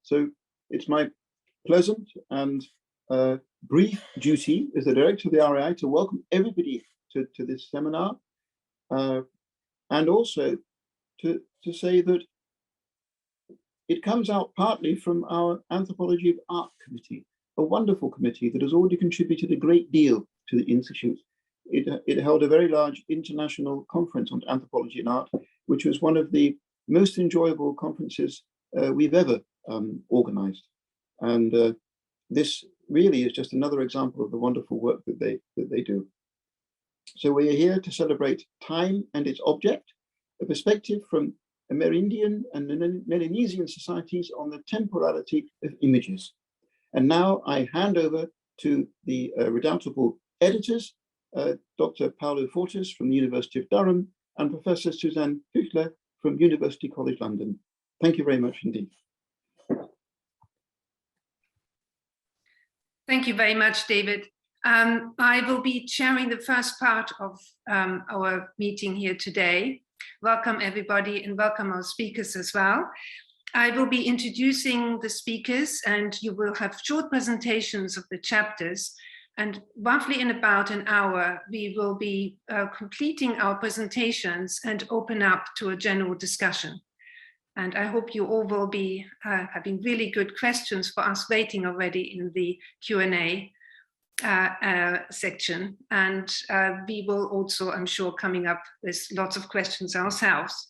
So it's my pleasant and brief duty as the director of the RAI to welcome everybody to this seminar, and also to say that it comes out partly from our Anthropology of Art Committee, a wonderful committee that has already contributed a great deal to the Institute. It held a very large international conference on anthropology and art, which was one of the most enjoyable conferences we've ever organized. And this really is just another example of the wonderful work that they do. So we are here to celebrate time and its object, a perspective from Amerindian and Melanesian societies on the temporality of images. And now I hand over to the redoubtable editors, Dr. Paolo Fortis from the University of Durham and Professor Susanne Kuechler from University College London. Thank you very much indeed. Thank you very much, David. I will be chairing the first part of our meeting here today. Welcome everybody and welcome our speakers as well. I will be introducing the speakers and you will have short presentations of the chapters, and roughly in about an hour we will be completing our presentations and open up to a general discussion. And I hope you all will be having really good questions for us waiting already in the Q&A section. And we will also, I'm sure, coming up with lots of questions ourselves.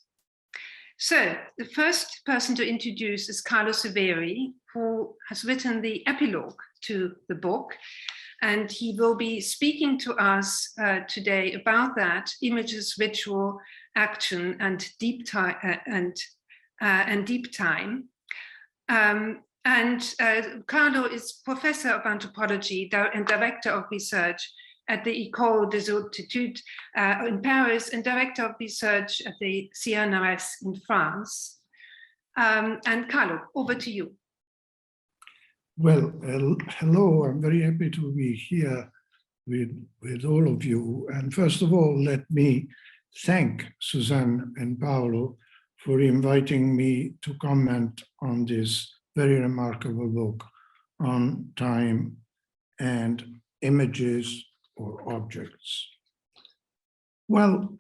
So the first person to introduce is Carlo Severi, who has written the epilogue to the book. And he will be speaking to us today about that: images, ritual, action, and deep time. Carlo is professor of anthropology and director of research at the École des Hautes Études in Paris and director of research at the CNRS in France. And Carlo, over to you. Well, hello, I'm very happy to be here with all of you. And first of all, let me thank Susanne and Paolo for inviting me to comment on this very remarkable book on time and images or objects. Well,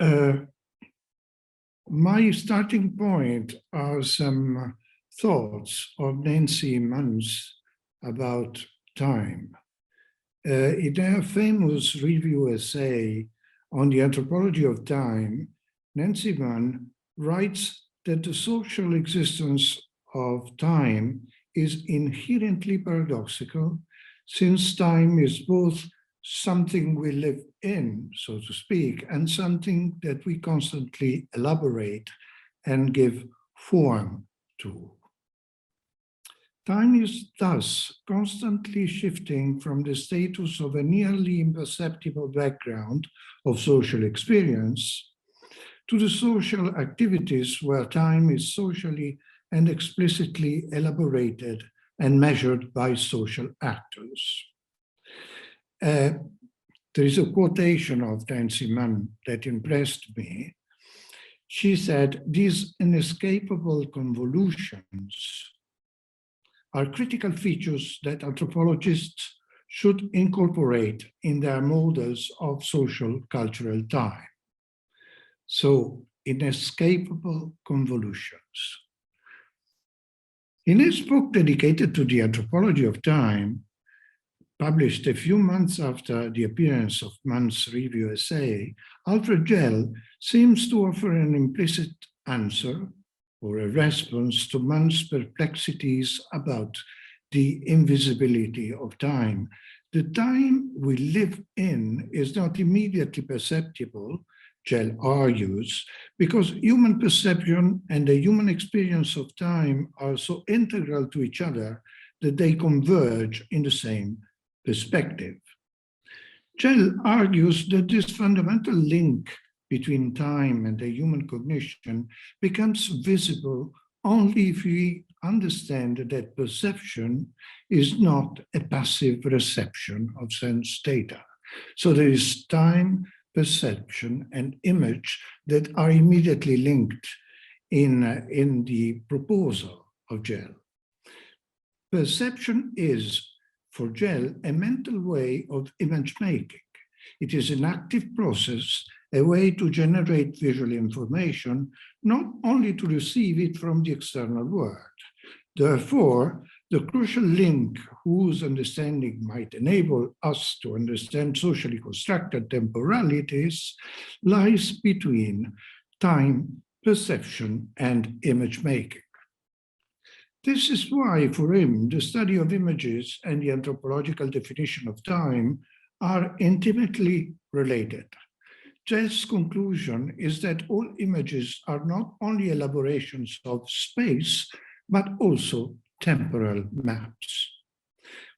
my starting point are some thoughts of Nancy Munn's about time. In her famous review essay on the anthropology of time, Nancy Munn writes that the social existence of time is inherently paradoxical, since time is both something we live in, so to speak, and something that we constantly elaborate and give form to. Time is thus constantly shifting from the status of a nearly imperceptible background of social experience to the social activities where time is socially and explicitly elaborated and measured by social actors. There is a quotation of Nancy Munn that impressed me. She said, "These inescapable convolutions are critical features that anthropologists should incorporate in their models of social cultural time." So, inescapable convolutions. In his book dedicated to the anthropology of time, published a few months after the appearance of Munn's review essay, Alfred Gell seems to offer an implicit answer or a response to Munn's perplexities about the invisibility of time. The time we live in is not immediately perceptible, Gell argues, because human perception and the human experience of time are so integral to each other that they converge in the same perspective. Gell argues that this fundamental link between time and the human cognition becomes visible only if we understand that perception is not a passive reception of sense data. So there is time, perception, and image that are immediately linked in the proposal of Gell. perception is, for Gell, a mental way of image making. It is an active process, a way to generate visual information, not only to receive it from the external world. Therefore, the crucial link whose understanding might enable us to understand socially constructed temporalities lies between time, perception, and image making. This is why, for him, the study of images and the anthropological definition of time are intimately related. Gell's conclusion is that all images are not only elaborations of space, but also temporal maps.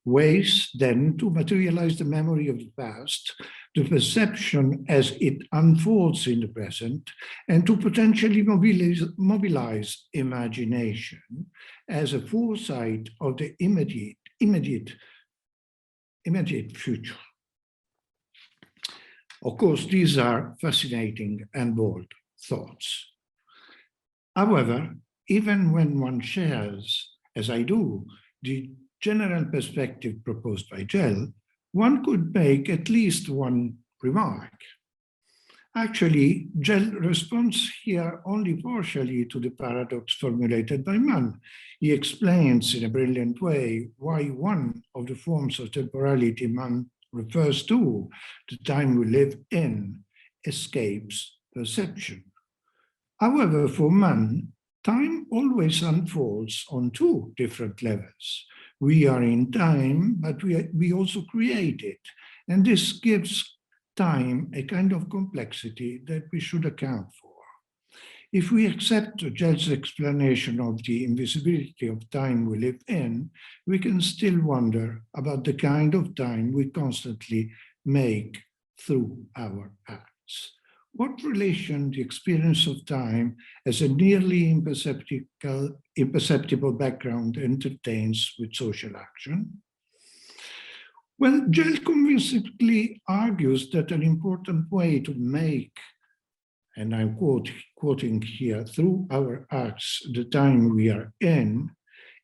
Ways then to materialize the memory of the past, the perception as it unfolds in the present, and to potentially mobilize imagination as a foresight of the immediate future. Of course, these are fascinating and bold thoughts. However, even when one shares, as I do, the general perspective proposed by Gell, one could make at least one remark. Actually, Gell responds here only partially to the paradox formulated by Mann. He explains in a brilliant way why one of the forms of temporality Mann refers to, the time we live in, escapes perception. However, for Mann, time always unfolds on two different levels. We are in time, but we also create it. And this gives time a kind of complexity that we should account for. If we accept Gell's explanation of the invisibility of time we live in, we can still wonder about the kind of time we constantly make through our acts. What relation the experience of time as a nearly imperceptible background entertains with social action? Well, Gell convincingly argues that an important way to make, and I'm quoting here, through our acts, the time we are in,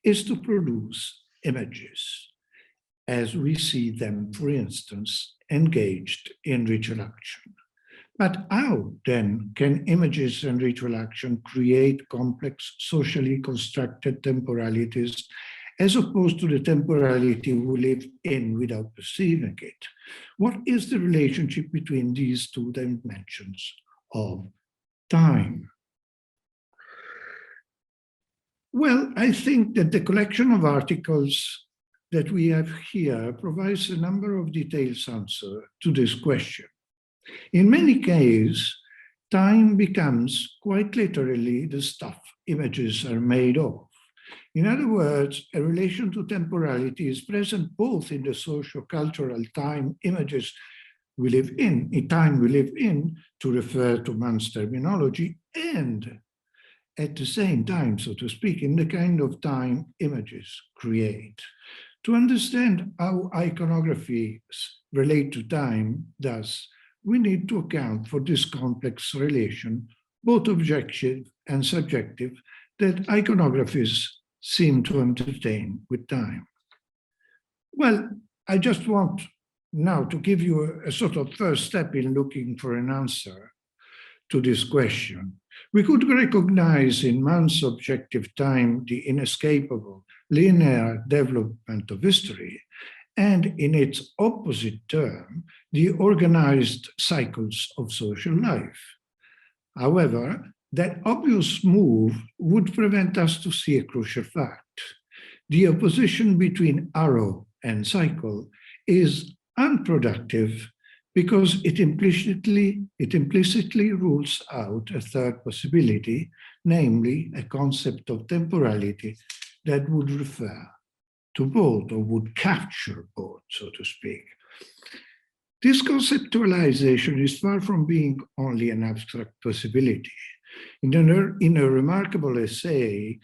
is to produce images, as we see them, for instance, engaged in ritual action. But how, then, can images and ritual action create complex, socially constructed temporalities as opposed to the temporality we live in without perceiving it? What is the relationship between these two dimensions of time? Well, I think that the collection of articles that we have here provides a number of detailed answers to this question. In many cases, time becomes quite literally the stuff images are made of. In other words, a relation to temporality is present both in the socio-cultural time images we live in to refer to Mann's terminology, and at the same time, so to speak, in the kind of time images create. To understand how iconographies relate to time, thus, we need to account for this complex relation, both objective and subjective, that iconographies seem to entertain with time. Well, I just want now to give you a sort of first step in looking for an answer to this question. We could recognize in Mann's objective time the inescapable linear development of history, and in its opposite term, the organized cycles of social life. However, that obvious move would prevent us to see a crucial fact. The opposition between arrow and cycle is unproductive because it implicitly rules out a third possibility, namely a concept of temporality that would refer to both, or would capture both, so to speak. This conceptualization is far from being only an abstract possibility. In a remarkable essay,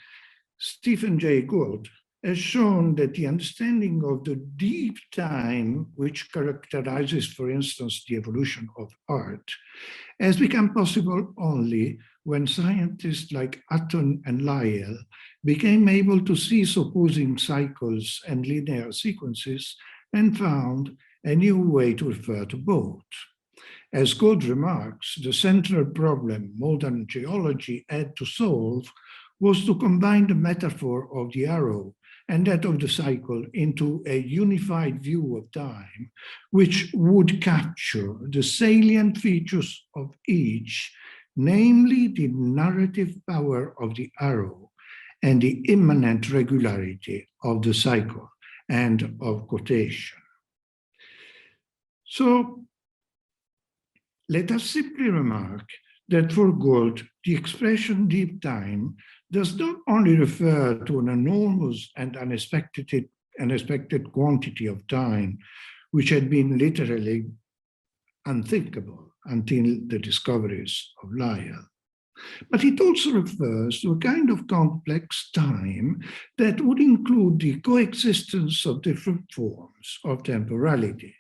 Stephen Jay Gould has shown that the understanding of the deep time, which characterizes, for instance, the evolution of art, has become possible only when scientists like Hutton and Lyell became able to cease opposing cycles and linear sequences and found a new way to refer to both. As Good remarks, the central problem modern geology had to solve was to combine the metaphor of the arrow and that of the cycle into a unified view of time, which would capture the salient features of each, namely the narrative power of the arrow and the immanent regularity of the cycle and of quotation. So let us simply remark that for Gould, the expression deep time does not only refer to an enormous and unexpected quantity of time, which had been literally unthinkable until the discoveries of Lyell, but it also refers to a kind of complex time that would include the coexistence of different forms of temporality.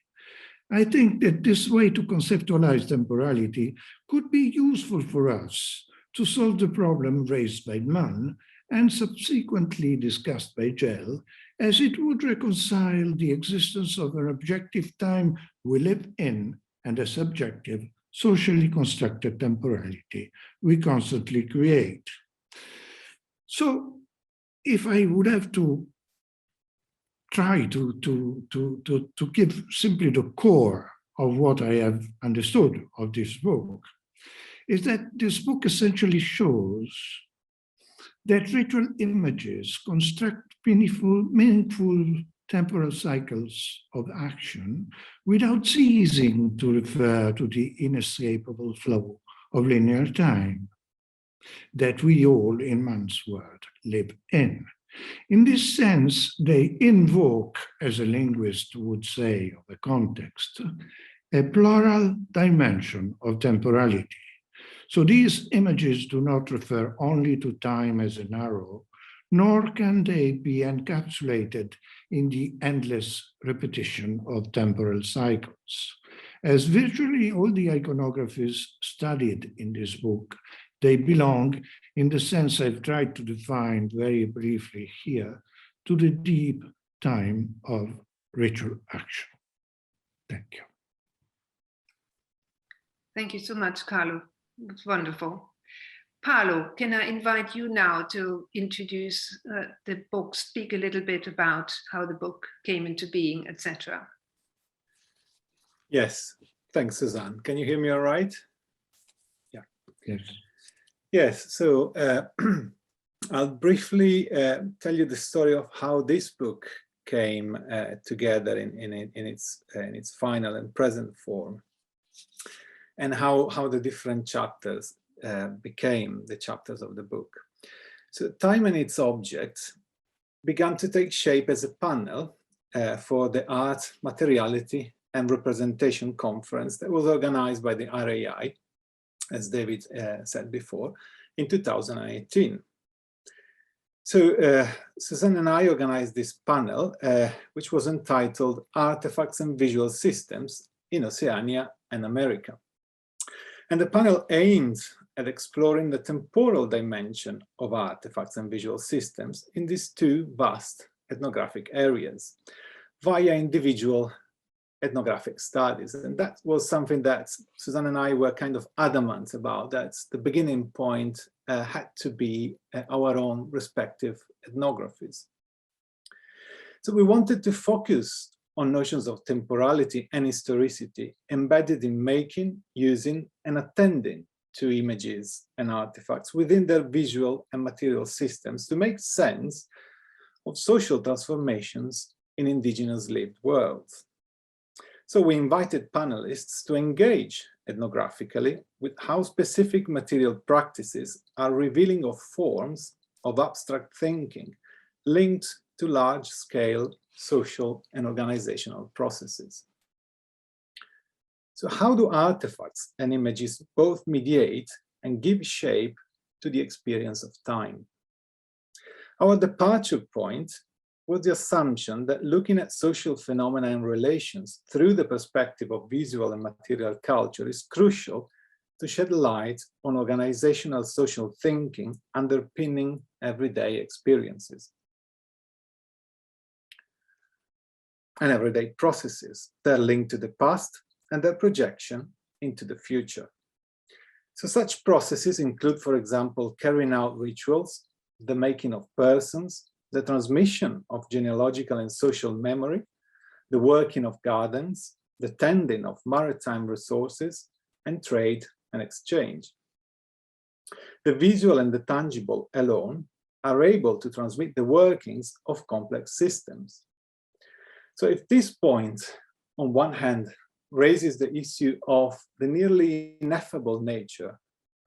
I think that this way to conceptualize temporality could be useful for us to solve the problem raised by Mann and subsequently discussed by Gell, as it would reconcile the existence of an objective time we live in and a subjective, socially constructed temporality we constantly create. So if I would have to try to give simply the core of what I have understood of this book, is that this book essentially shows that ritual images construct meaningful temporal cycles of action without ceasing to refer to the inescapable flow of linear time that we all, in Mann's word, live in. In this sense, they invoke, as a linguist would say of a context, a plural dimension of temporality. So these images do not refer only to time as an arrow, nor can they be encapsulated in the endless repetition of temporal cycles. As virtually all the iconographies studied in this book, they belong, in the sense I've tried to define very briefly here, to the deep time of ritual action. Thank you. Thank you so much, Carlo. It's wonderful. Paolo, can I invite you now to introduce the book, speak a little bit about how the book came into being, etc. Yes, thanks, Susanne. Can you hear me all right? Yeah. Yes. Yes, so I'll briefly tell you the story of how this book came together in its final and present form, and how the different chapters became the chapters of the book. So Time and its Objects began to take shape as a panel for the Art, Materiality and Representation Conference that was organized by the RAI, as David said before, in 2018. So Susanne and I organized this panel, which was entitled Artifacts and Visual Systems in Oceania and America. And the panel aimed at exploring the temporal dimension of artifacts and visual systems in these two vast ethnographic areas via individual ethnographic studies. And that was something that Susanne and I were kind of adamant about, that the beginning point had to be our own respective ethnographies. So we wanted to focus on notions of temporality and historicity embedded in making, using, and attending to images and artifacts within their visual and material systems to make sense of social transformations in indigenous lived worlds. So we invited panelists to engage ethnographically with how specific material practices are revealing of forms of abstract thinking linked to large-scale social and organizational processes. So how do artifacts and images both mediate and give shape to the experience of time? Our departure point was the assumption that looking at social phenomena and relations through the perspective of visual and material culture is crucial to shed light on organizational social thinking underpinning everyday experiences and everyday processes that are linked to the past and their projection into the future. So such processes include, for example, carrying out rituals, the making of persons, the transmission of genealogical and social memory, the working of gardens, the tending of maritime resources, and trade and exchange. The visual and the tangible alone are able to transmit the workings of complex systems. So if this point, on one hand, raises the issue of the nearly ineffable nature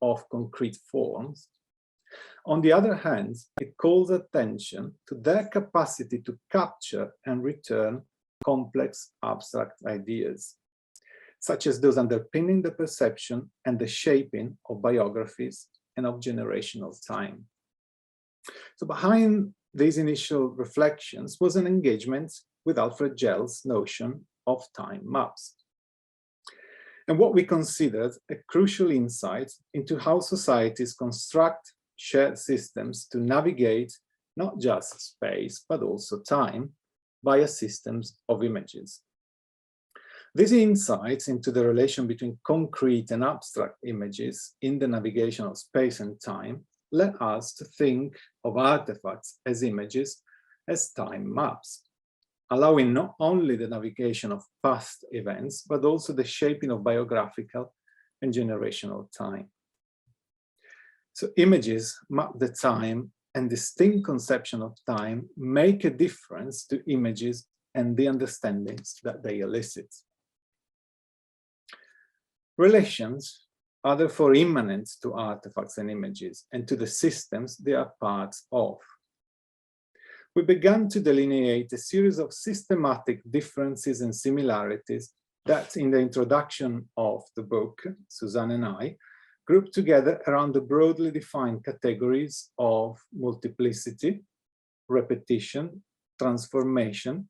of concrete forms, on the other hand, it calls attention to their capacity to capture and return complex abstract ideas, such as those underpinning the perception and the shaping of biographies and of generational time. So behind these initial reflections was an engagement with Alfred Gell's notion of time maps, and what we considered a crucial insight into how societies construct shared systems to navigate not just space, but also time via systems of images. These insights into the relation between concrete and abstract images in the navigation of space and time led us to think of artifacts as images as time maps, allowing not only the navigation of past events, but also the shaping of biographical and generational time. So images map the time, and distinct conception of time make a difference to images and the understandings that they elicit. Relations are therefore immanent to artifacts and images and to the systems they are parts of. We began to delineate a series of systematic differences and similarities that, in the introduction of the book, Susanne and I grouped together around the broadly defined categories of multiplicity, repetition, transformation,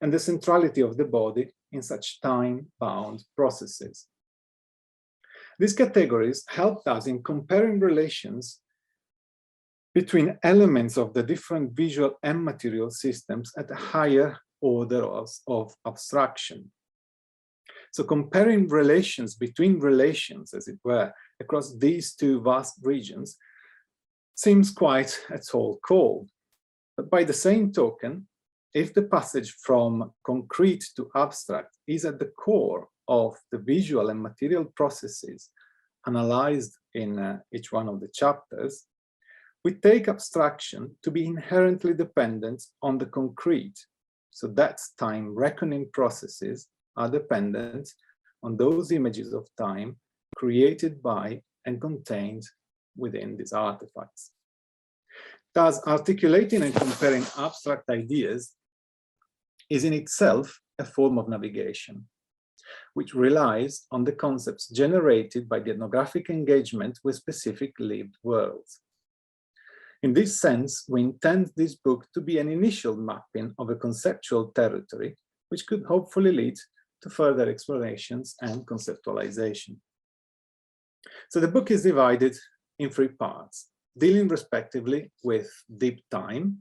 and the centrality of the body in such time-bound processes. These categories helped us in comparing relations between elements of the different visual and material systems at a higher order of abstraction. So comparing relations between relations, as it were, across these two vast regions seems quite a tall call. But by the same token, if the passage from concrete to abstract is at the core of the visual and material processes analyzed in each one of the chapters, we take abstraction to be inherently dependent on the concrete. So that's time reckoning processes are dependent on those images of time created by and contained within these artifacts. Thus, articulating and comparing abstract ideas is in itself a form of navigation, which relies on the concepts generated by the ethnographic engagement with specific lived worlds. In this sense, we intend this book to be an initial mapping of a conceptual territory, which could hopefully lead to further explorations and conceptualization. So the book is divided in 3 parts, dealing respectively with deep time,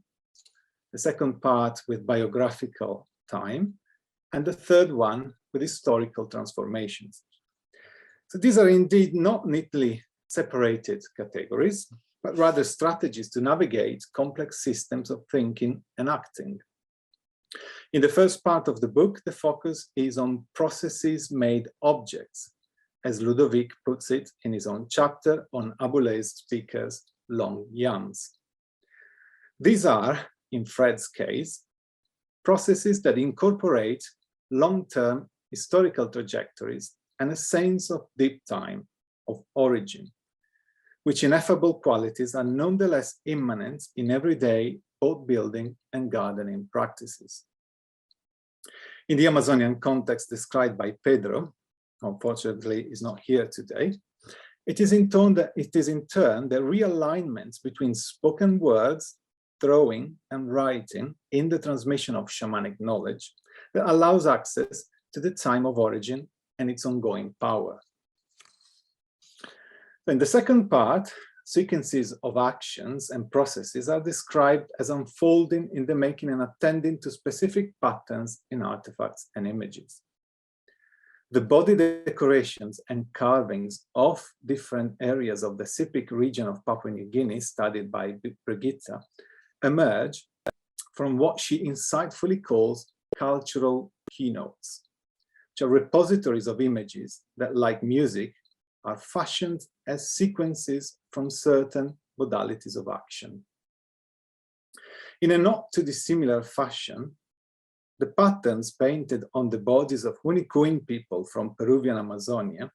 the second part with biographical time, and the third one with historical transformations. So these are indeed not neatly separated categories, but rather strategies to navigate complex systems of thinking and acting. In the first part of the book, the focus is on processes made objects, as Ludovic puts it in his own chapter on Aboulay's speaker's long yams. These are, in Fred's case, processes that incorporate long-term historical trajectories and a sense of deep time, of origin, which ineffable qualities are nonetheless immanent in everyday boat building and gardening practices. In the Amazonian context described by Pedro, unfortunately is not here today, it is in turn the realignment between spoken words, drawing, and writing in the transmission of shamanic knowledge that allows access to the time of origin and its ongoing power. In the second part, sequences of actions and processes are described as unfolding in the making and attending to specific patterns in artifacts and images. The body decorations and carvings of different areas of the Sepik region of Papua New Guinea, studied by Brigitta, emerge from what she insightfully calls cultural keynotes, which are repositories of images that, like music, are fashioned as sequences from certain modalities of action. In a not too dissimilar fashion, the patterns painted on the bodies of Hunikuin people from Peruvian Amazonia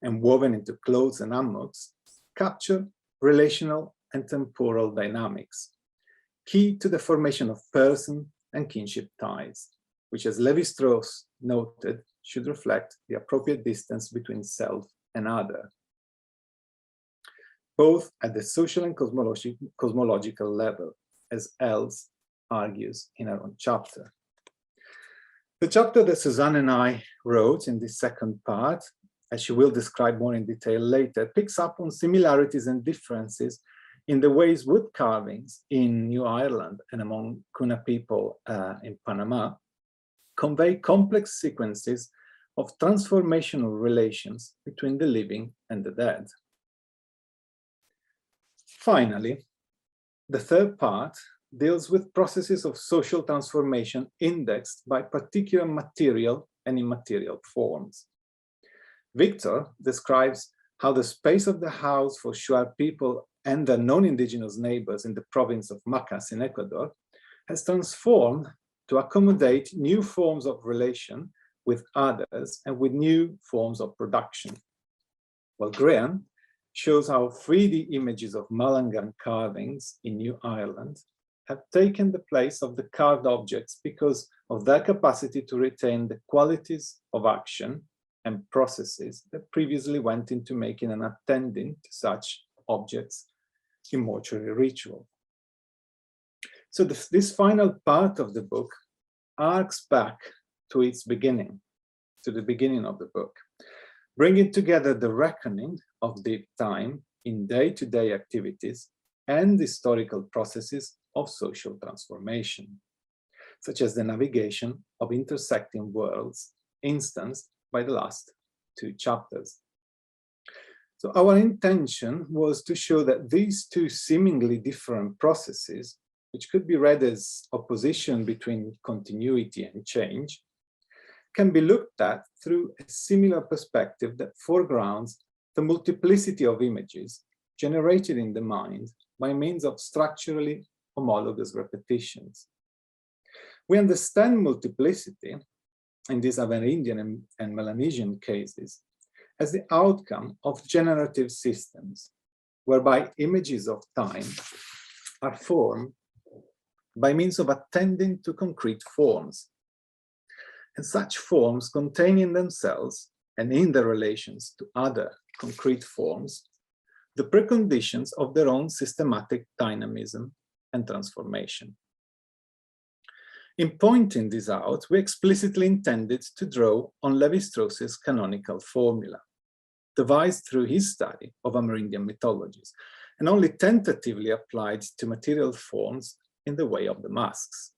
and woven into clothes and hammocks capture relational and temporal dynamics, key to the formation of person and kinship ties, which, as Lévi-Strauss noted, should reflect the appropriate distance between self and other, both at the social and cosmological level, as Els argues in her own chapter. The chapter that Susanne and I wrote in this second part, as she will describe more in detail later, picks up on similarities and differences in the ways wood carvings in New Ireland and among Kuna people in Panama convey complex sequences of transformational relations between the living and the dead. Finally, the third part deals with processes of social transformation indexed by particular material and immaterial forms. Victor describes how the space of the house for Shuar people and their non-indigenous neighbors in the province of Macas in Ecuador has transformed to accommodate new forms of relation with others and with new forms of production. While Graeme shows how 3D images of Malangan carvings in New Ireland have taken the place of the carved objects because of their capacity to retain the qualities of action and processes that previously went into making and attending to such objects in mortuary ritual. So this final part of the book arcs back to its beginning, to the beginning of the book, bringing together the reckoning of deep time in day-to-day activities and historical processes of social transformation, such as the navigation of intersecting worlds, instanced by the last two chapters. So our intention was to show that these two seemingly different processes, which could be read as opposition between continuity and change, can be looked at through a similar perspective that foregrounds the multiplicity of images generated in the mind by means of structurally homologous repetitions. We understand multiplicity in these Amerindian and Melanesian cases as the outcome of generative systems, whereby images of time are formed by means of attending to concrete forms, and such forms contain in themselves and in their relations to other concrete forms the preconditions of their own systematic dynamism and transformation. In pointing this out, we explicitly intended to draw on Lévi-Strauss's canonical formula, devised through his study of Amerindian mythologies, and only tentatively applied to material forms in the way of the masks.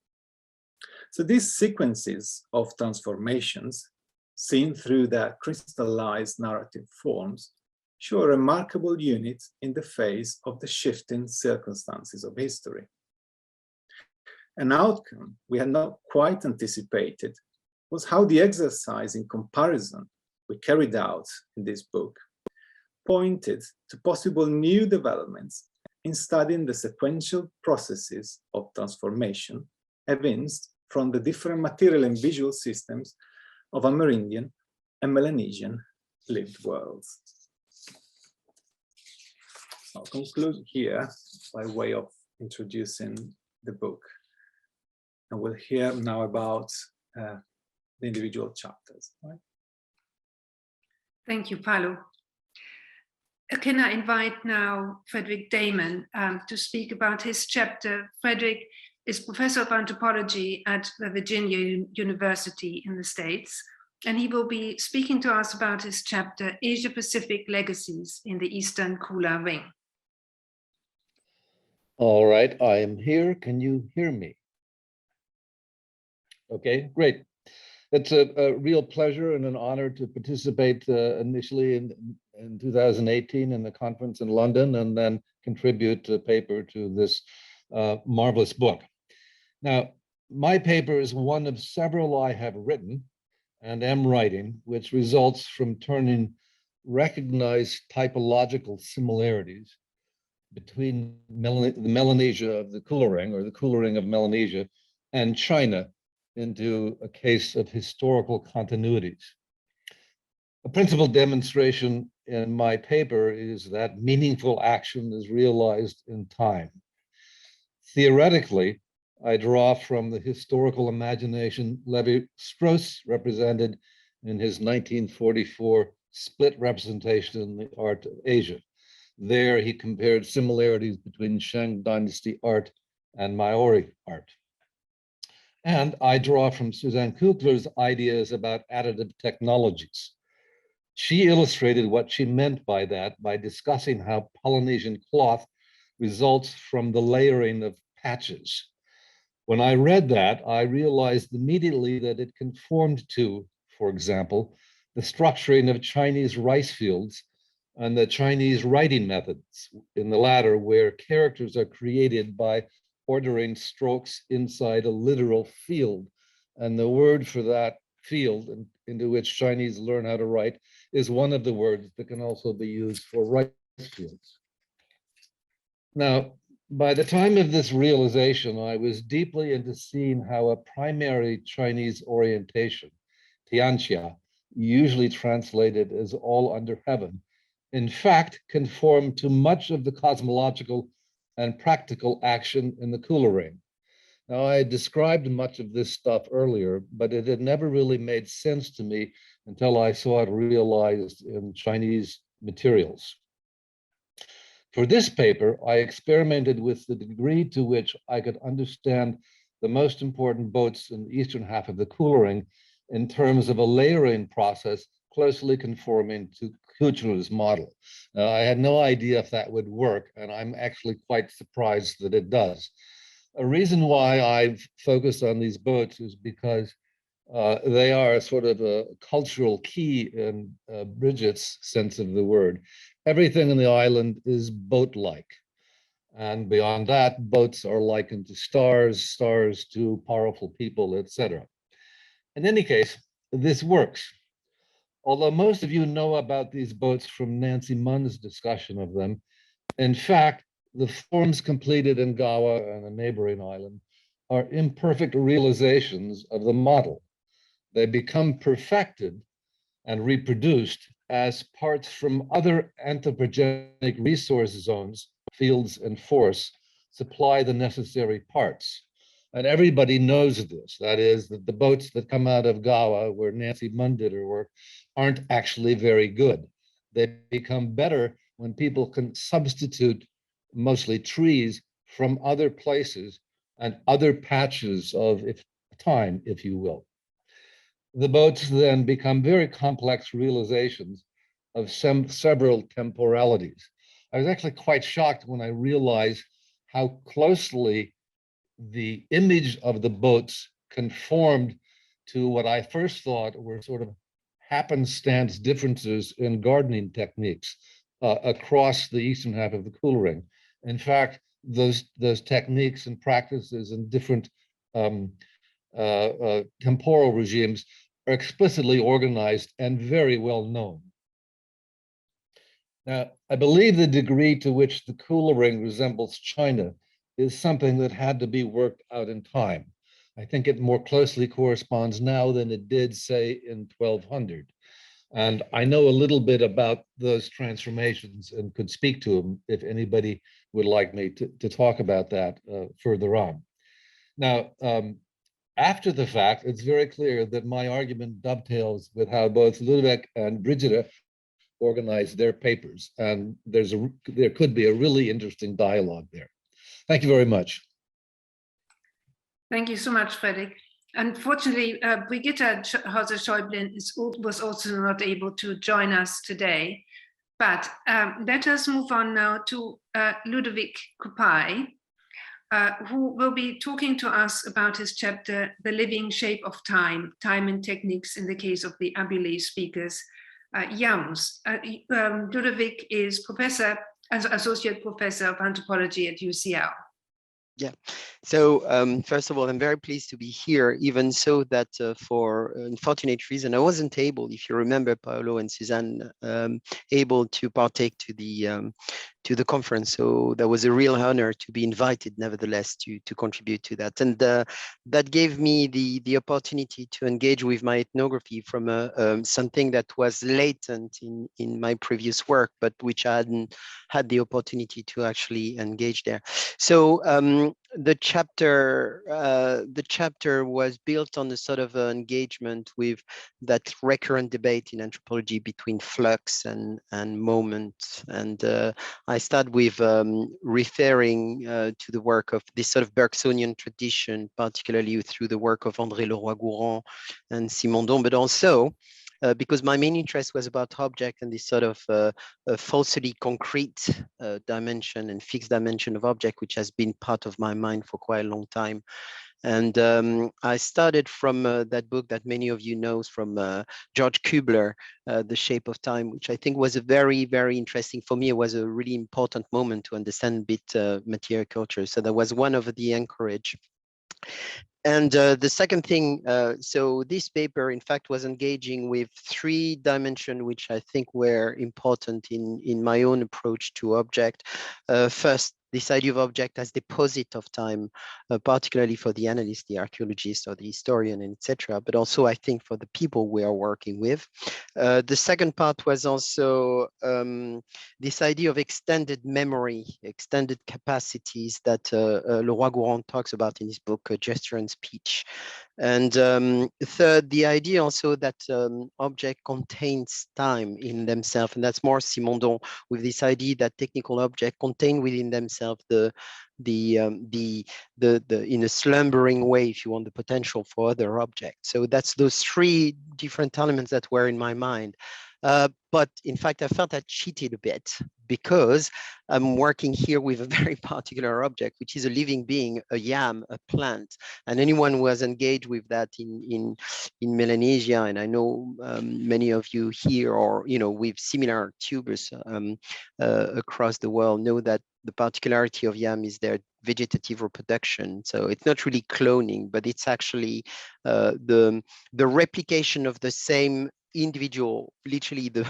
So these sequences of transformations, seen through their crystallized narrative forms, show a remarkable unit in the face of the shifting circumstances of history. An outcome we had not quite anticipated was how the exercise in comparison we carried out in this book pointed to possible new developments in studying the sequential processes of transformation evinced from the different material and visual systems of Amerindian and Melanesian lived worlds. I'll conclude here by way of introducing the book. And we'll hear now about the individual chapters. Right? Thank you, Paulo. Can I invite now Fredrick Damon to speak about his chapter? Fredrick is Professor of Anthropology at the Virginia University in the States and he will be speaking to us about his chapter, Asia-Pacific Legacies in the Eastern Kula Ring. All right, I am here. Can you hear me? Okay, great. It's a real pleasure and an honor to participate initially in 2018 in the conference in London, and then contribute a paper to this marvelous book. Now, my paper is one of several I have written and am writing, which results from turning recognized typological similarities between the Melanesia of the Coulering, or the Coulering of Melanesia, and China into a case of historical continuities. A principal demonstration in my paper is that meaningful action is realized in time. Theoretically, I draw from the historical imagination Lévi-Strauss represented in his 1944 split representation in the art of Asia. There, he compared similarities between Shang Dynasty art and Maori art. And I draw from Susanne Kuechler's ideas about additive technologies. She illustrated what she meant by that by discussing how Polynesian cloth results from the layering of patches. When I read that, I realized immediately that it conformed to, for example, the structuring of Chinese rice fields and the Chinese writing methods, in the latter, where characters are created by ordering strokes inside a literal field. And the word for that field into which Chinese learn how to write is one of the words that can also be used for rice fields. Now, by the time of this realization, I was deeply into seeing how a primary Chinese orientation, Tianxia, usually translated as all under heaven, in fact, conformed to much of the cosmological and practical action in the Coulering. Now, I described much of this stuff earlier, but it had never really made sense to me until I saw it realized in Chinese materials. For this paper, I experimented with the degree to which I could understand the most important boats in the eastern half of the Coulering in terms of a layering process closely conforming to Kuechler's model. Now, I had no idea if that would work, and I'm actually quite surprised that it does. A reason why I've focused on these boats is because they are sort of a cultural key in Bridget's sense of the word. Everything in the island is boat-like. And beyond that, boats are likened to stars, stars to powerful people, etc. In any case, this works. Although most of you know about these boats from Nancy Munn's discussion of them, in fact, the forms completed in Gowa and a neighboring island are imperfect realizations of the model. They become perfected and reproduced as parts from other anthropogenic resource zones, fields and forests, supply the necessary parts. And everybody knows this. That is, that the boats that come out of Gowa, where Nancy Munn did her work, aren't actually very good. They become better when people can substitute mostly trees from other places and other patches of time, if you will. The boats then become very complex realizations of several temporalities. I was actually quite shocked when I realized how closely the image of the boats conformed to what I first thought were sort of happenstance differences in gardening techniques across the eastern half of the Coulering. In fact, those techniques and practices in different temporal regimes are explicitly organized and very well known. Now, I believe the degree to which the Coulering resembles China is something that had to be worked out in time. I think it more closely corresponds now than it did, say, in 1200. And I know a little bit about those transformations and could speak to them if anybody would like me to talk about that further on. Now, after the fact, it's very clear that my argument dovetails with how both Ludovic and Brigida organized their papers. And there could be a really interesting dialogue there. Thank you very much. Thank you so much, Fredrick. Unfortunately, Brigitte Hauser-Schäuble was also not able to join us today. But let us move on now to Ludovic Coupaye, who will be talking to us about his chapter, The Living Shape of Time, Time and Techniques in the Case of the Abule Speakers, YAMS. Ludovic is associate professor of anthropology at UCL. Yeah, so first of all, I'm very pleased to be here, even so that for unfortunate reason, I wasn't able, if you remember, Paolo and Susanne, able to partake to the conference. So that was a real honor to be invited, nevertheless, to contribute to that. And that gave me the opportunity to engage with my ethnography from something that was latent in my previous work, but which I hadn't had the opportunity to actually engage there. So the chapter was built on a sort of engagement with that recurrent debate in anthropology between flux and moment. And I start with referring to the work of this sort of Bergsonian tradition, particularly through the work of André Leroy-Gourand and Simondon, but also because my main interest was about object and this sort of falsely concrete dimension and fixed dimension of object, which has been part of my mind for quite a long time. And I started from that book that many of you know from George Kuechler, The Shape of Time, which I think was a very, very interesting, for me, it was a really important moment to understand a bit material culture. So that was one of the anchorage. And the second thing, so this paper, in fact, was engaging with 3 dimensions, which I think were important in my own approach to object. First, this idea of object as deposit of time, particularly for the analyst, the archaeologist, or the historian, etc. But also, I think, for the people we are working with. The second part was also this idea of extended memory, extended capacities that Leroy-Gourand talks about in his book, Gesture and Speech. And third, the idea also that object contains time in themselves, and that's more Simondon with this idea that technical objects contain within themselves in a slumbering way, if you want, the potential for other objects. So that's those 3 different elements that were in my mind. But in fact, I felt I cheated a bit because I'm working here with a very particular object, which is a living being, a yam, a plant. And anyone who has engaged with that in Melanesia, and I know many of you here, or with similar tubers across the world, know that the particularity of yam is their vegetative reproduction. So it's not really cloning, but it's actually the replication of the same individual, literally the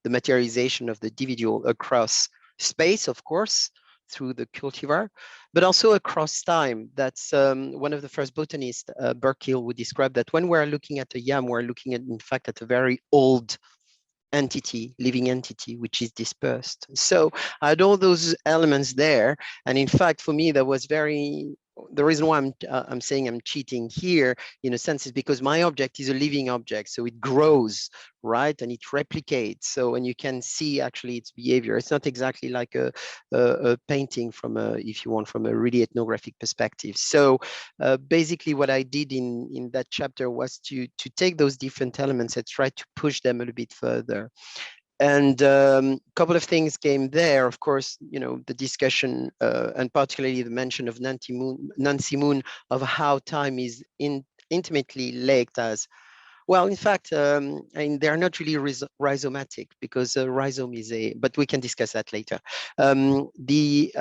materialization of the individual across space, of course, through the cultivar, but also across time. That's one of the first botanists, Burkill, would describe that when we're looking at a yam, we're looking at, in fact, at a very old entity, living entity, which is dispersed. So I had all those elements there. And in fact, for me, that was the reason why I'm saying I'm cheating here, in a sense, is because my object is a living object. So it grows, right? And it replicates. So, and you can see actually its behavior. It's not exactly like a painting from if you want, from a really ethnographic perspective. So basically what I did in that chapter was to take those different elements and try to push them a little bit further. And a couple of things came there, of course, the discussion and particularly the mention of Nancy Moon of how time is intimately linked as, well, in fact, and they're not really rhizomatic because rhizome is but we can discuss that later. The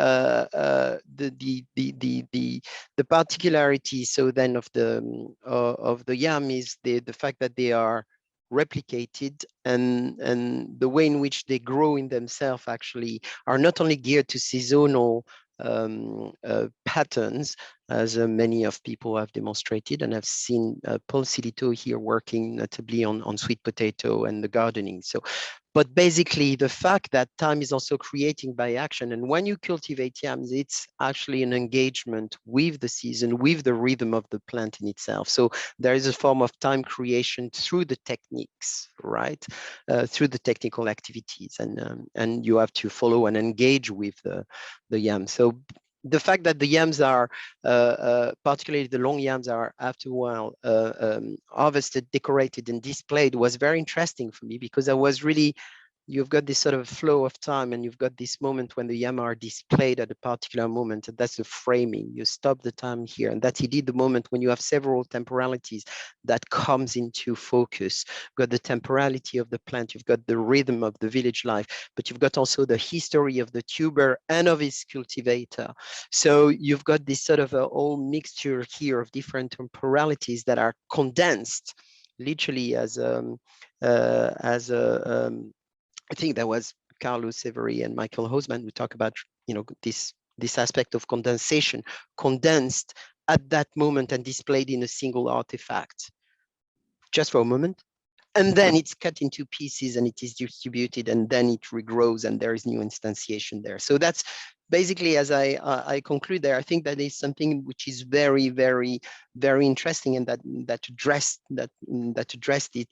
particularity, so then, of the yam is the fact that they are replicated, and the way in which they grow in themselves actually are not only geared to seasonal patterns, as many of people have demonstrated, and I've seen Paul Silito here working notably on sweet potato and the gardening. So, but basically the fact that time is also creating by action, and when you cultivate yams, it's actually an engagement with the season, with the rhythm of the plant in itself. So there is a form of time creation through the techniques, right? Through the technical activities, and you have to follow and engage with the yam. So the fact that the yams are, particularly the long yams, are after a while harvested, decorated, and displayed was very interesting for me, because I was really, you've got this sort of flow of time, and you've got this moment when the yam are displayed at a particular moment, and that's the framing. You stop the time here, and that's indeed the moment when you have several temporalities that comes into focus. You've got the temporality of the plant, you've got the rhythm of the village life, but you've got also the history of the tuber and of its cultivator. So you've got this sort of a whole mixture here of different temporalities that are condensed, literally as I think that was Carlo, Severi, and Michael Hosman who talk about, you know, this aspect of condensation, condensed at that moment and displayed in a single artifact, just for a moment. And then it's cut into pieces and it is distributed, and then it regrows and there is new instantiation there. So that's basically, as I conclude there, I think that is something which is very, very, very interesting, and that addressed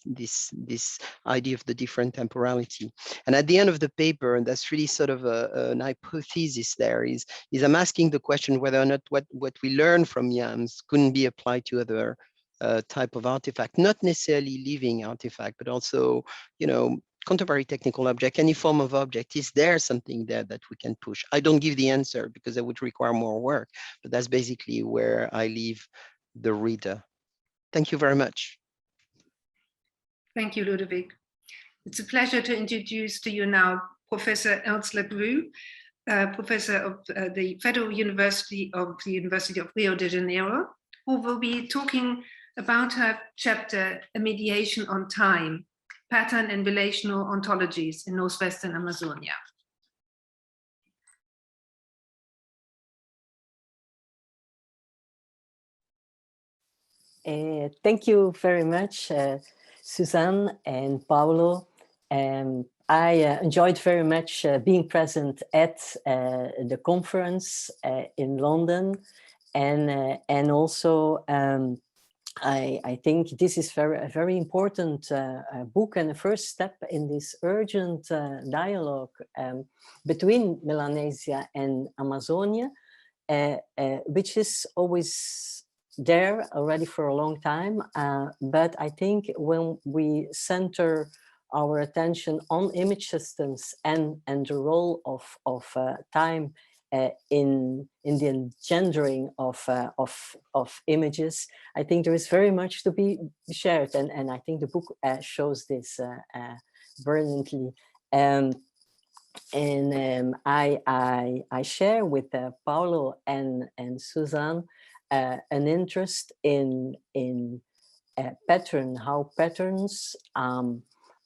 this idea of the different temporality. And at the end of the paper, and that's really sort of an hypothesis there, is I'm asking the question whether or not what we learn from yams couldn't be applied to other type of artifact, not necessarily living artifact, but also, you know, contemporary technical object, any form of object. Is there something there that we can push? I don't give the answer because it would require more work, but that's basically where I leave the reader. Thank you very much. Thank you, Ludovic. It's a pleasure to introduce to you now Professor Else Lagrou, Professor of the Federal University of the University of Rio de Janeiro, who will be talking about her chapter, A Mediation on Time, Pattern and Relational Ontologies in Northwestern Amazonia. Thank you very much, Susanne and Paulo. I enjoyed very much being present at the conference in London, and also I think this is a very important book and a first step in this urgent dialogue between Melanesia and Amazonia, which is always there already for a long time. But I think when we center our attention on image systems and the role of time in the engendering of images, I think there is very much to be shared, and I think the book shows this brilliantly. I share with Paulo and Susanne an interest in pattern, how patterns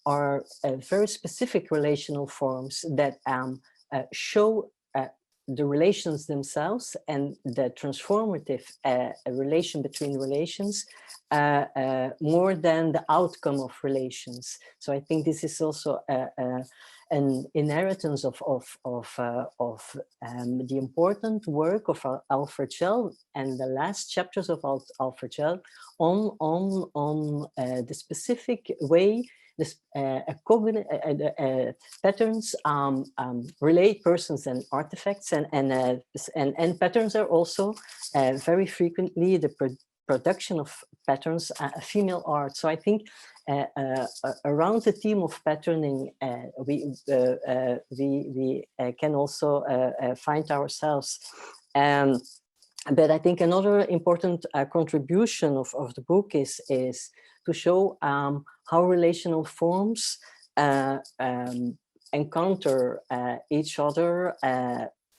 are very specific relational forms that show the relations themselves and the transformative relation between relations more than the outcome of relations. So I think this is also an inheritance of the important work of Alfred Schell and the last chapters of Alfred Schell on the specific way this patterns relate persons and artifacts, and patterns are also very frequently the production of patterns, female art. So I think around the theme of patterning, we can also find ourselves. But I think another important contribution of the book is to show how relational forms encounter each other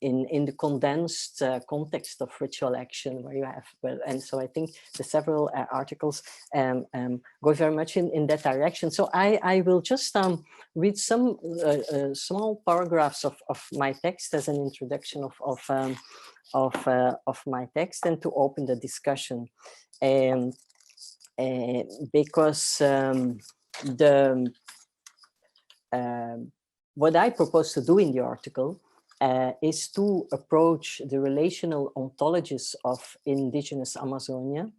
in the condensed context of ritual action, where you have, well, and so I think the several articles go very much in that direction. So I will just read some small paragraphs of my text as an introduction of my text, and to open the discussion. Because what I propose to do in the article is to approach the relational ontologies of indigenous Amazonia,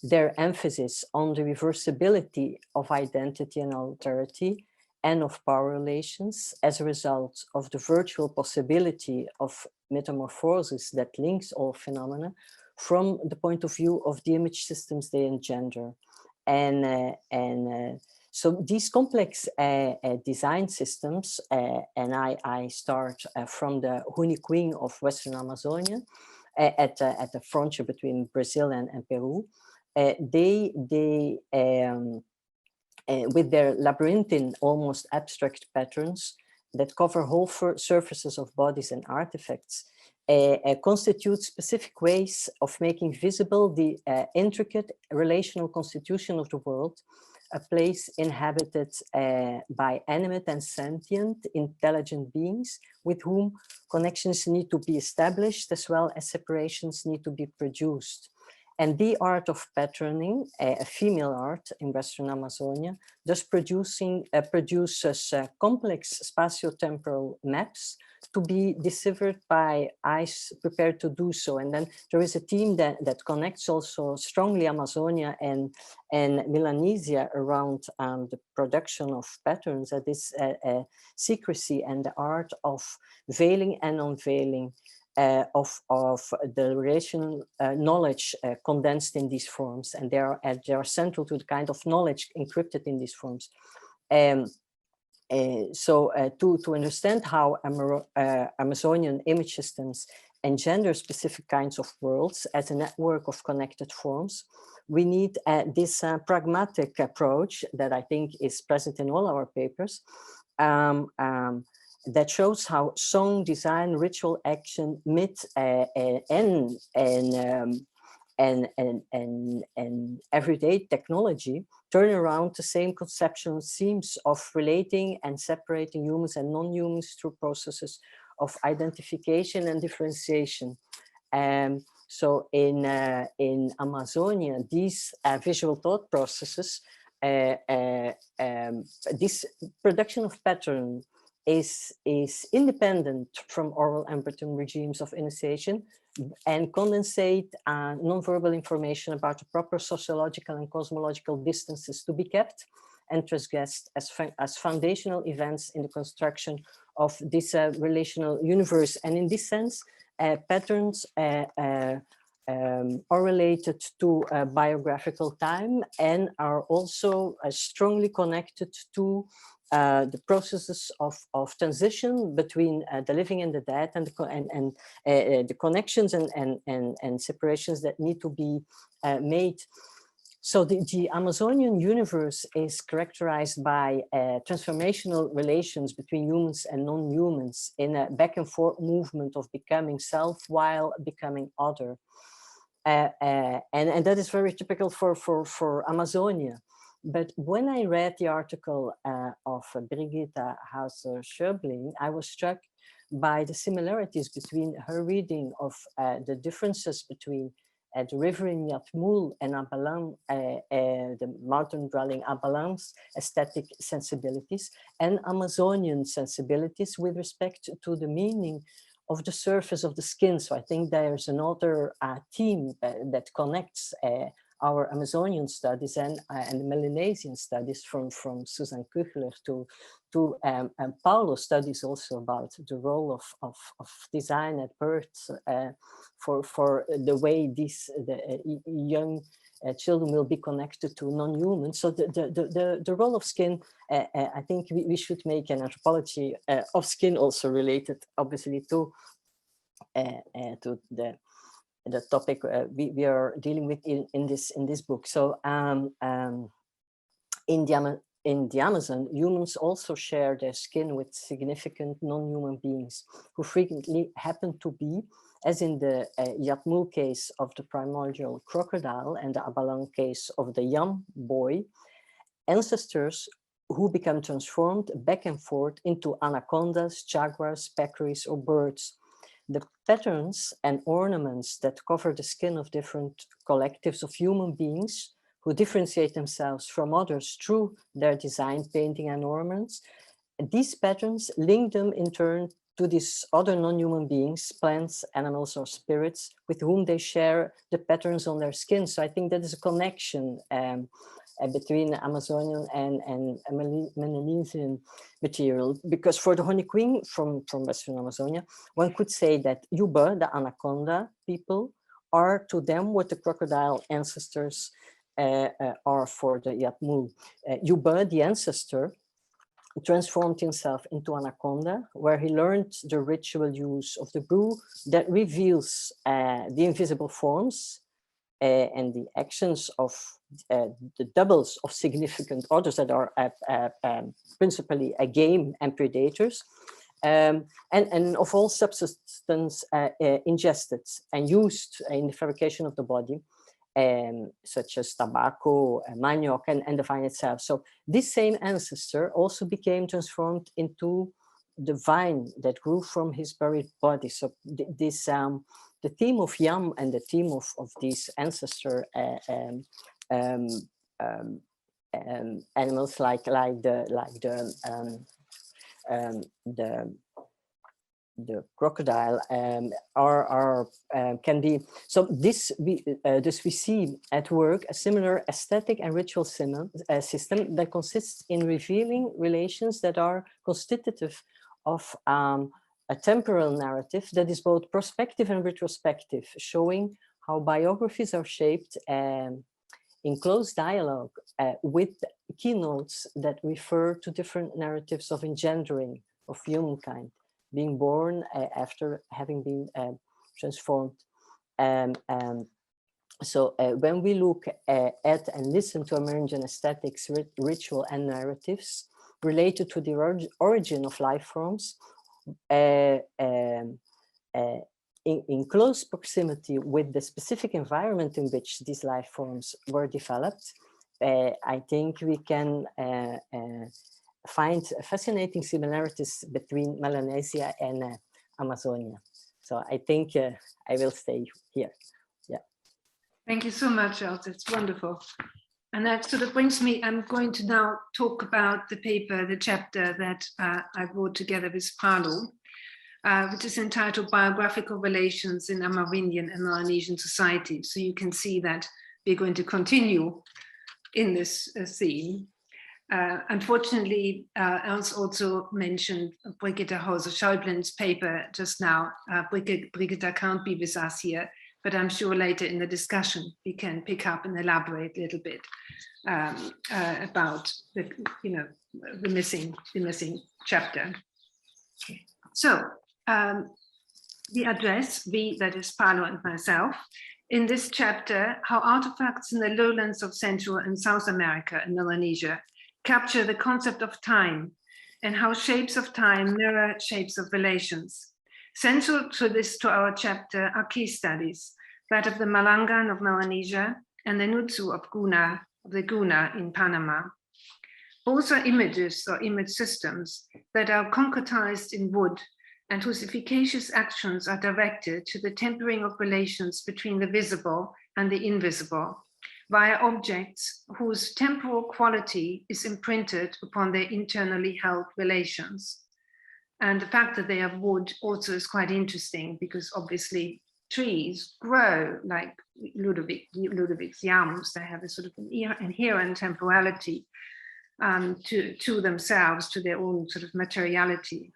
their emphasis on the reversibility of identity and alterity and of power relations as a result of the virtual possibility of metamorphosis that links all phenomena from the point of view of the image systems they engender. So these complex design systems, and I start from the Huniquing of Western Amazonia, at the frontier between Brazil and Peru, with their labyrinthine, almost abstract patterns that cover whole surfaces of bodies and artifacts, constitute specific ways of making visible the intricate relational constitution of the world, a place inhabited by animate and sentient, intelligent beings with whom connections need to be established as well as separations need to be produced. And the art of patterning, a female art in Western Amazonia, thus produces complex spatio-temporal maps to be deciphered by eyes prepared to do so. And then there is a team that connects also strongly Amazonia and Melanesia around the production of patterns, that is secrecy and the art of veiling and unveiling of the relational knowledge condensed in these forms, and they are central to the kind of knowledge encrypted in these forms. So to understand how Amazonian image systems engender specific kinds of worlds as a network of connected forms, we need this pragmatic approach that I think is present in all our papers, that shows how song, design, ritual, action, myth, and everyday technology turn around the same conceptual themes of relating and separating humans and non-humans through processes of identification and differentiation. So in Amazonia, these visual thought processes, this production of pattern is independent from oral and written regimes of initiation and condensate non-verbal information about the proper sociological and cosmological distances to be kept and transgressed as foundational events in the construction of this relational universe. And in this sense, patterns are related to biographical time and are also strongly connected to the processes of transition between the living and the dead, and the connections and separations that need to be made. So the Amazonian universe is characterized by transformational relations between humans and non-humans in a back and forth movement of becoming self while becoming other. And that is very typical for Amazonia. But when I read the article of Brigitte Hauser-Schöbling, I was struck by the similarities between her reading of the differences between the riverine Yatmul and Abalan, the mountain-dwelling Abalan's aesthetic sensibilities, and Amazonian sensibilities with respect to the meaning of the surface of the skin. So I think there's another theme that connects our Amazonian studies and the Melanesian studies from Susanne Kuechler to Paulo studies also about the role of design at birth for the way the young children will be connected to non-humans. So the role of skin, I think we should make an anthropology of skin also related, obviously, to the topic we are dealing with in this book. So in the Amazon, humans also share their skin with significant non-human beings who frequently happen to be, as in the Yatmul case of the primordial crocodile and the Abalan case of the Yam boy, ancestors who become transformed back and forth into anacondas, jaguars, peccaries, or birds. The patterns and ornaments that cover the skin of different collectives of human beings who differentiate themselves from others through their design, painting, and ornaments, these patterns link them in turn to these other non-human beings, plants, animals, or spirits with whom they share the patterns on their skin. So I think that is a connection between Amazonian and Melanesian material, because for the honey queen from Western Amazonia, one could say that Yuba, the anaconda people, are to them what the crocodile ancestors are for the Yatmul. Yuba, the ancestor, transformed himself into anaconda, where he learned the ritual use of the brew that reveals the invisible forms and the actions of the doubles of significant others that are principally game and predators, and of all substance ingested and used in the fabrication of the body, such as tobacco, manioc, and the vine itself. So this same ancestor also became transformed into the vine that grew from his buried body. So this the theme of yam and the theme of these ancestor animals like the crocodile can be, so this we see at work a similar aesthetic and ritual system that consists in revealing relations that are constitutive of a temporal narrative that is both prospective and retrospective, showing how biographies are shaped in close dialogue with keynotes that refer to different narratives of engendering of humankind, being born after having been transformed. So when we look at and listen to Amerindian aesthetics, ritual and narratives related to the origin of life forms, in close proximity with the specific environment in which these life forms were developed, I think we can find fascinating similarities between Melanesia and Amazonia. So I think I will stay here. Yeah. Thank you so much, Els. It's wonderful. And that sort of brings me, I'm going to now talk about the paper, the chapter that I brought together with Paulo, which is entitled Biographical Relations in Amerindian and Melanesian Society. So you can see that we're going to continue in this theme. Unfortunately, Els also mentioned Brigitte Hauser-Schäublen's paper just now. Brigitte can't be with us here, but I'm sure later in the discussion we can pick up and elaborate a little bit about the missing chapter. So the address, we, that is Paulo and myself, in this chapter, how artifacts in the lowlands of Central and South America and Melanesia capture the concept of time, and how shapes of time mirror shapes of relations. Central to our chapter are case studies, that of the Malangan of Melanesia and the Nutsu of the Guna in Panama. Both are images or image systems that are concretized in wood and whose efficacious actions are directed to the tempering of relations between the visible and the invisible, via objects whose temporal quality is imprinted upon their internally held relations. And the fact that they are wood also is quite interesting, because obviously trees grow like Ludovic's yams. They have a sort of inherent temporality to themselves, to their own sort of materiality.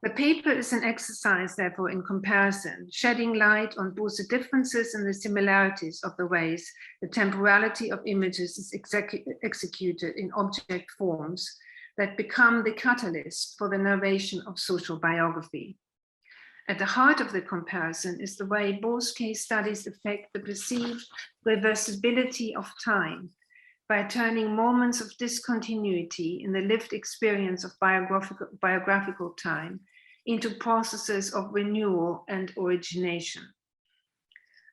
The paper is an exercise, therefore, in comparison, shedding light on both the differences and the similarities of the ways the temporality of images is executed in object forms that become the catalyst for the narration of social biography. At the heart of the comparison is the way both case studies affect the perceived reversibility of time by turning moments of discontinuity in the lived experience of biographical time into processes of renewal and origination.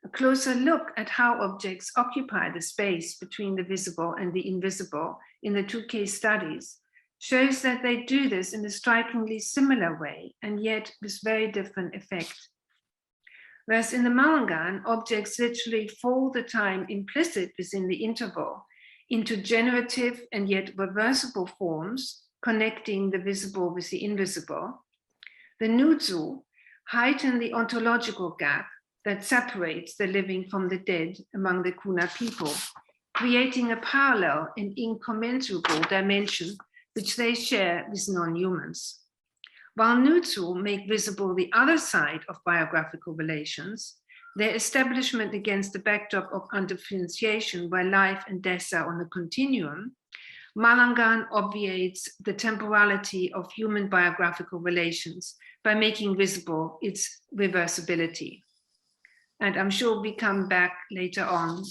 A closer look at how objects occupy the space between the visible and the invisible in the two case studies shows that they do this in a strikingly similar way, and yet with very different effect. Whereas in the Malangan, objects literally fold the time implicit within the interval into generative and yet reversible forms, connecting the visible with the invisible. The Nutsu heighten the ontological gap that separates the living from the dead among the Kuna people, creating a parallel and incommensurable dimension which they share with non-humans. While neutral make visible the other side of biographical relations, their establishment against the backdrop of undifferentiation where life and death are on a continuum, Malangan obviates the temporality of human biographical relations by making visible its reversibility. And I'm sure we come back later on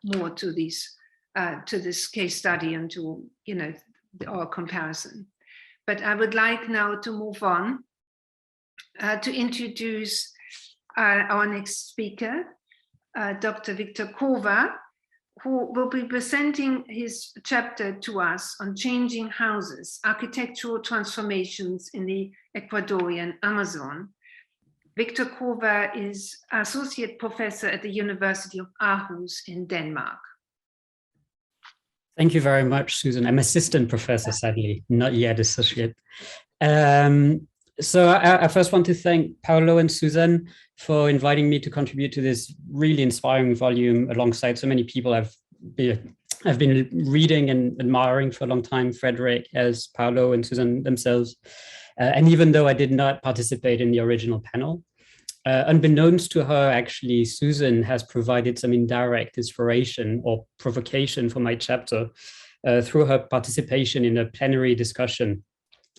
more to this case study and to our comparison. But I would like now to move on to introduce our next speaker, Dr. Victor Cova, who will be presenting his chapter to us on changing houses, architectural transformations in the Ecuadorian Amazon. Victor Cova is associate professor at the University of Århus in Denmark. Thank you very much, Susan. I'm assistant professor, sadly, not yet associate. So I first want to thank Paolo and Susanne for inviting me to contribute to this really inspiring volume alongside so many people I've been reading and admiring for a long time, Fredrick, as Paolo and Susanne themselves. And even though I did not participate in the original panel, unbeknownst to her, actually, Susan has provided some indirect inspiration or provocation for my chapter through her participation in a plenary discussion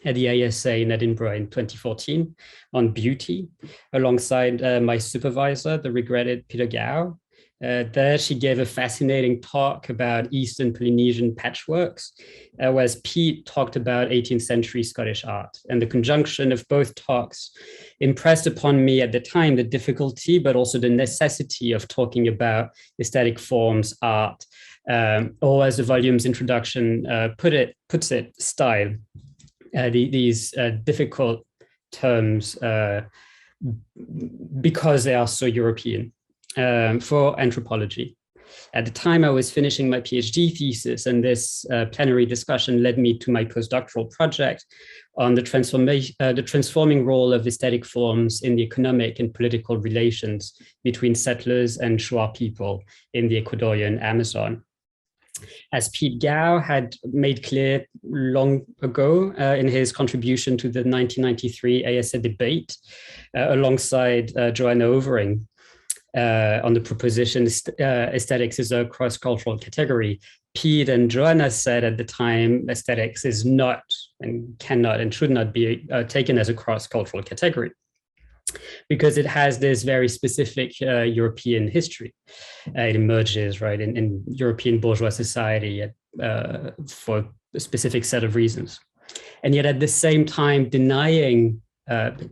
at the ASA in Edinburgh in 2014 on beauty, alongside my supervisor, the regretted Pedro. There she gave a fascinating talk about Eastern Polynesian patchworks, whereas Pete talked about 18th century Scottish art. And the conjunction of both talks impressed upon me at the time the difficulty, but also the necessity of talking about aesthetic forms, art, or as the volume's introduction puts it, style. These difficult terms because they are so European. For anthropology. At the time, I was finishing my PhD thesis, and this plenary discussion led me to my postdoctoral project on the transforming role of aesthetic forms in the economic and political relations between settlers and Shuar people in the Ecuadorian Amazon. As Pete Gow had made clear long ago in his contribution to the 1993 ASA debate, alongside Joanna Overing, on the proposition aesthetics is a cross-cultural category. Pete and Joanna said at the time, aesthetics is not and cannot and should not be taken as a cross-cultural category because it has this very specific European history. It emerges right in European bourgeois society for a specific set of reasons. And yet at the same time denying,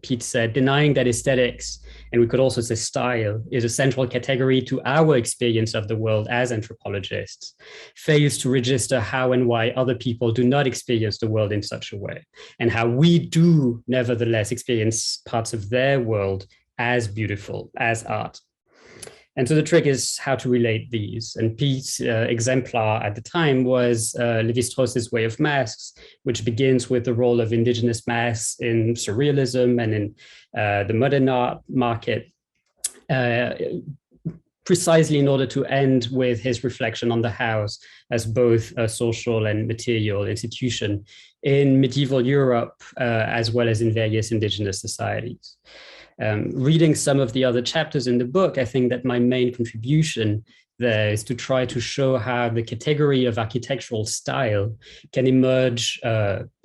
Pete said, denying that aesthetics, and we could also say style, is a central category to our experience of the world as anthropologists, fails to register how and why other people do not experience the world in such a way, and how we do nevertheless experience parts of their world as beautiful, as art. And so the trick is how to relate these. And Pete's exemplar at the time was Lévi-Strauss's Way of Masks, which begins with the role of indigenous masks in surrealism and in the modern art market, precisely in order to end with his reflection on the house as both a social and material institution in medieval Europe, as well as in various indigenous societies. Reading some of the other chapters in the book, I think that my main contribution there is to try to show how the category of architectural style can emerge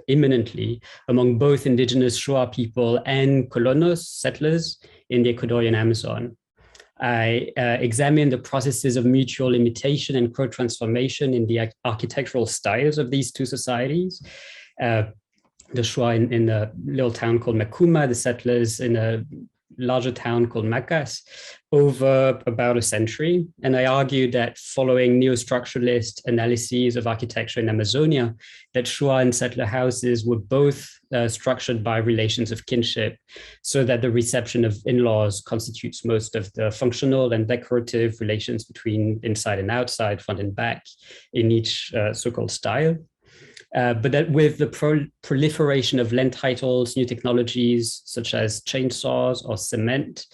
imminently among both indigenous Shuar people and colonos, settlers, in the Ecuadorian Amazon. I examine the processes of mutual imitation and co-transformation in the architectural styles of these two societies. The Shuar in a little town called Macuma, the settlers in a larger town called Macas, over about a century. And I argued that following neo-structuralist analyses of architecture in Amazonia, that Shuar and settler houses were both structured by relations of kinship, so that the reception of in-laws constitutes most of the functional and decorative relations between inside and outside, front and back, in each so-called style. But that with the proliferation of land titles, new technologies such as chainsaws or cement,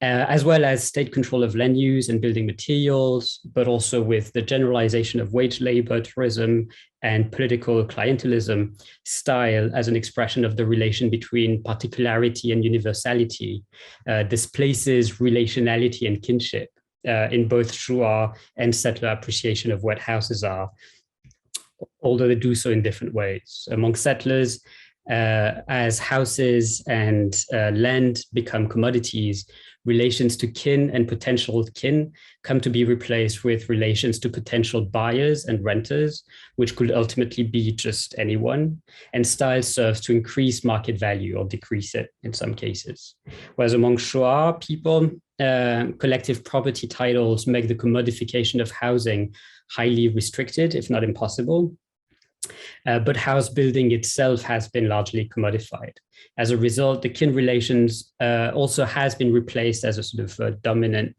as well as state control of land use and building materials, but also with the generalization of wage labor, tourism, and political clientelism, style as an expression of the relation between particularity and universality displaces relationality and kinship in both Shuar and settler appreciation of what houses are, although they do so in different ways. Among settlers, as houses and land become commodities, relations to kin and potential kin come to be replaced with relations to potential buyers and renters, which could ultimately be just anyone, and style serves to increase market value or decrease it in some cases. Whereas among Shuar people, collective property titles make the commodification of housing highly restricted, if not impossible. But house building itself has been largely commodified. As a result, the kin relations also has been replaced as a sort of dominant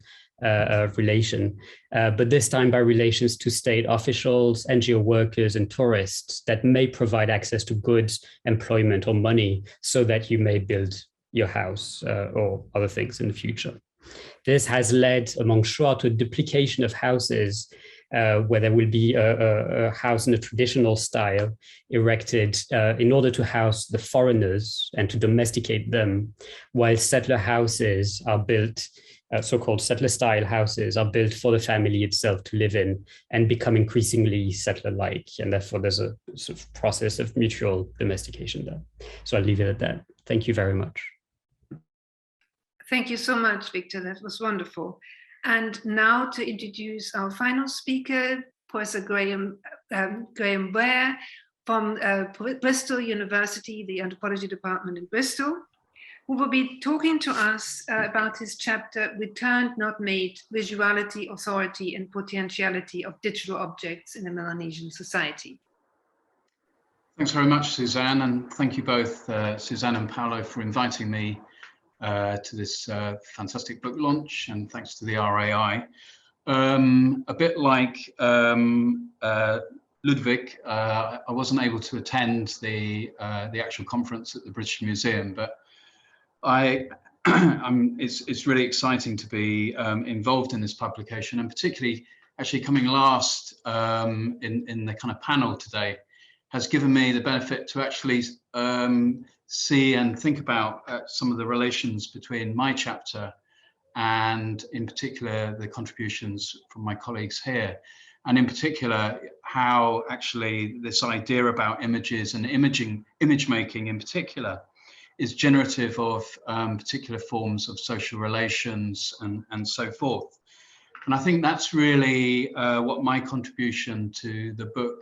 relation, but this time by relations to state officials, NGO workers, and tourists that may provide access to goods, employment, or money so that you may build your house or other things in the future. This has led among Shuar to a duplication of houses where there will be a house in a traditional style erected in order to house the foreigners and to domesticate them, while settler houses are built, so-called settler-style houses are built for the family itself to live in and become increasingly settler-like, and therefore there's a sort of process of mutual domestication there. So I'll leave it at that. Thank you very much. Thank you so much, Victor. That was wonderful. And now to introduce our final speaker, Professor Graeme Ware from Bristol University, the Anthropology Department in Bristol, who will be talking to us about his chapter, Returned Not Made, Visuality, Authority and Potentiality of Digital Objects in a Melanesian Society. Thanks very much, Susanne, and thank you both, Susanne and Paolo, for inviting me to this fantastic book launch, and thanks to the RAI. A bit like Ludovic, I wasn't able to attend the actual conference at the British Museum, but it's really exciting to be involved in this publication, and particularly actually coming last in the kind of panel today has given me the benefit to actually see and think about some of the relations between my chapter and in particular the contributions from my colleagues here, and in particular how actually this idea about images and image making in particular is generative of particular forms of social relations and so forth. And I think that's really what my contribution to the book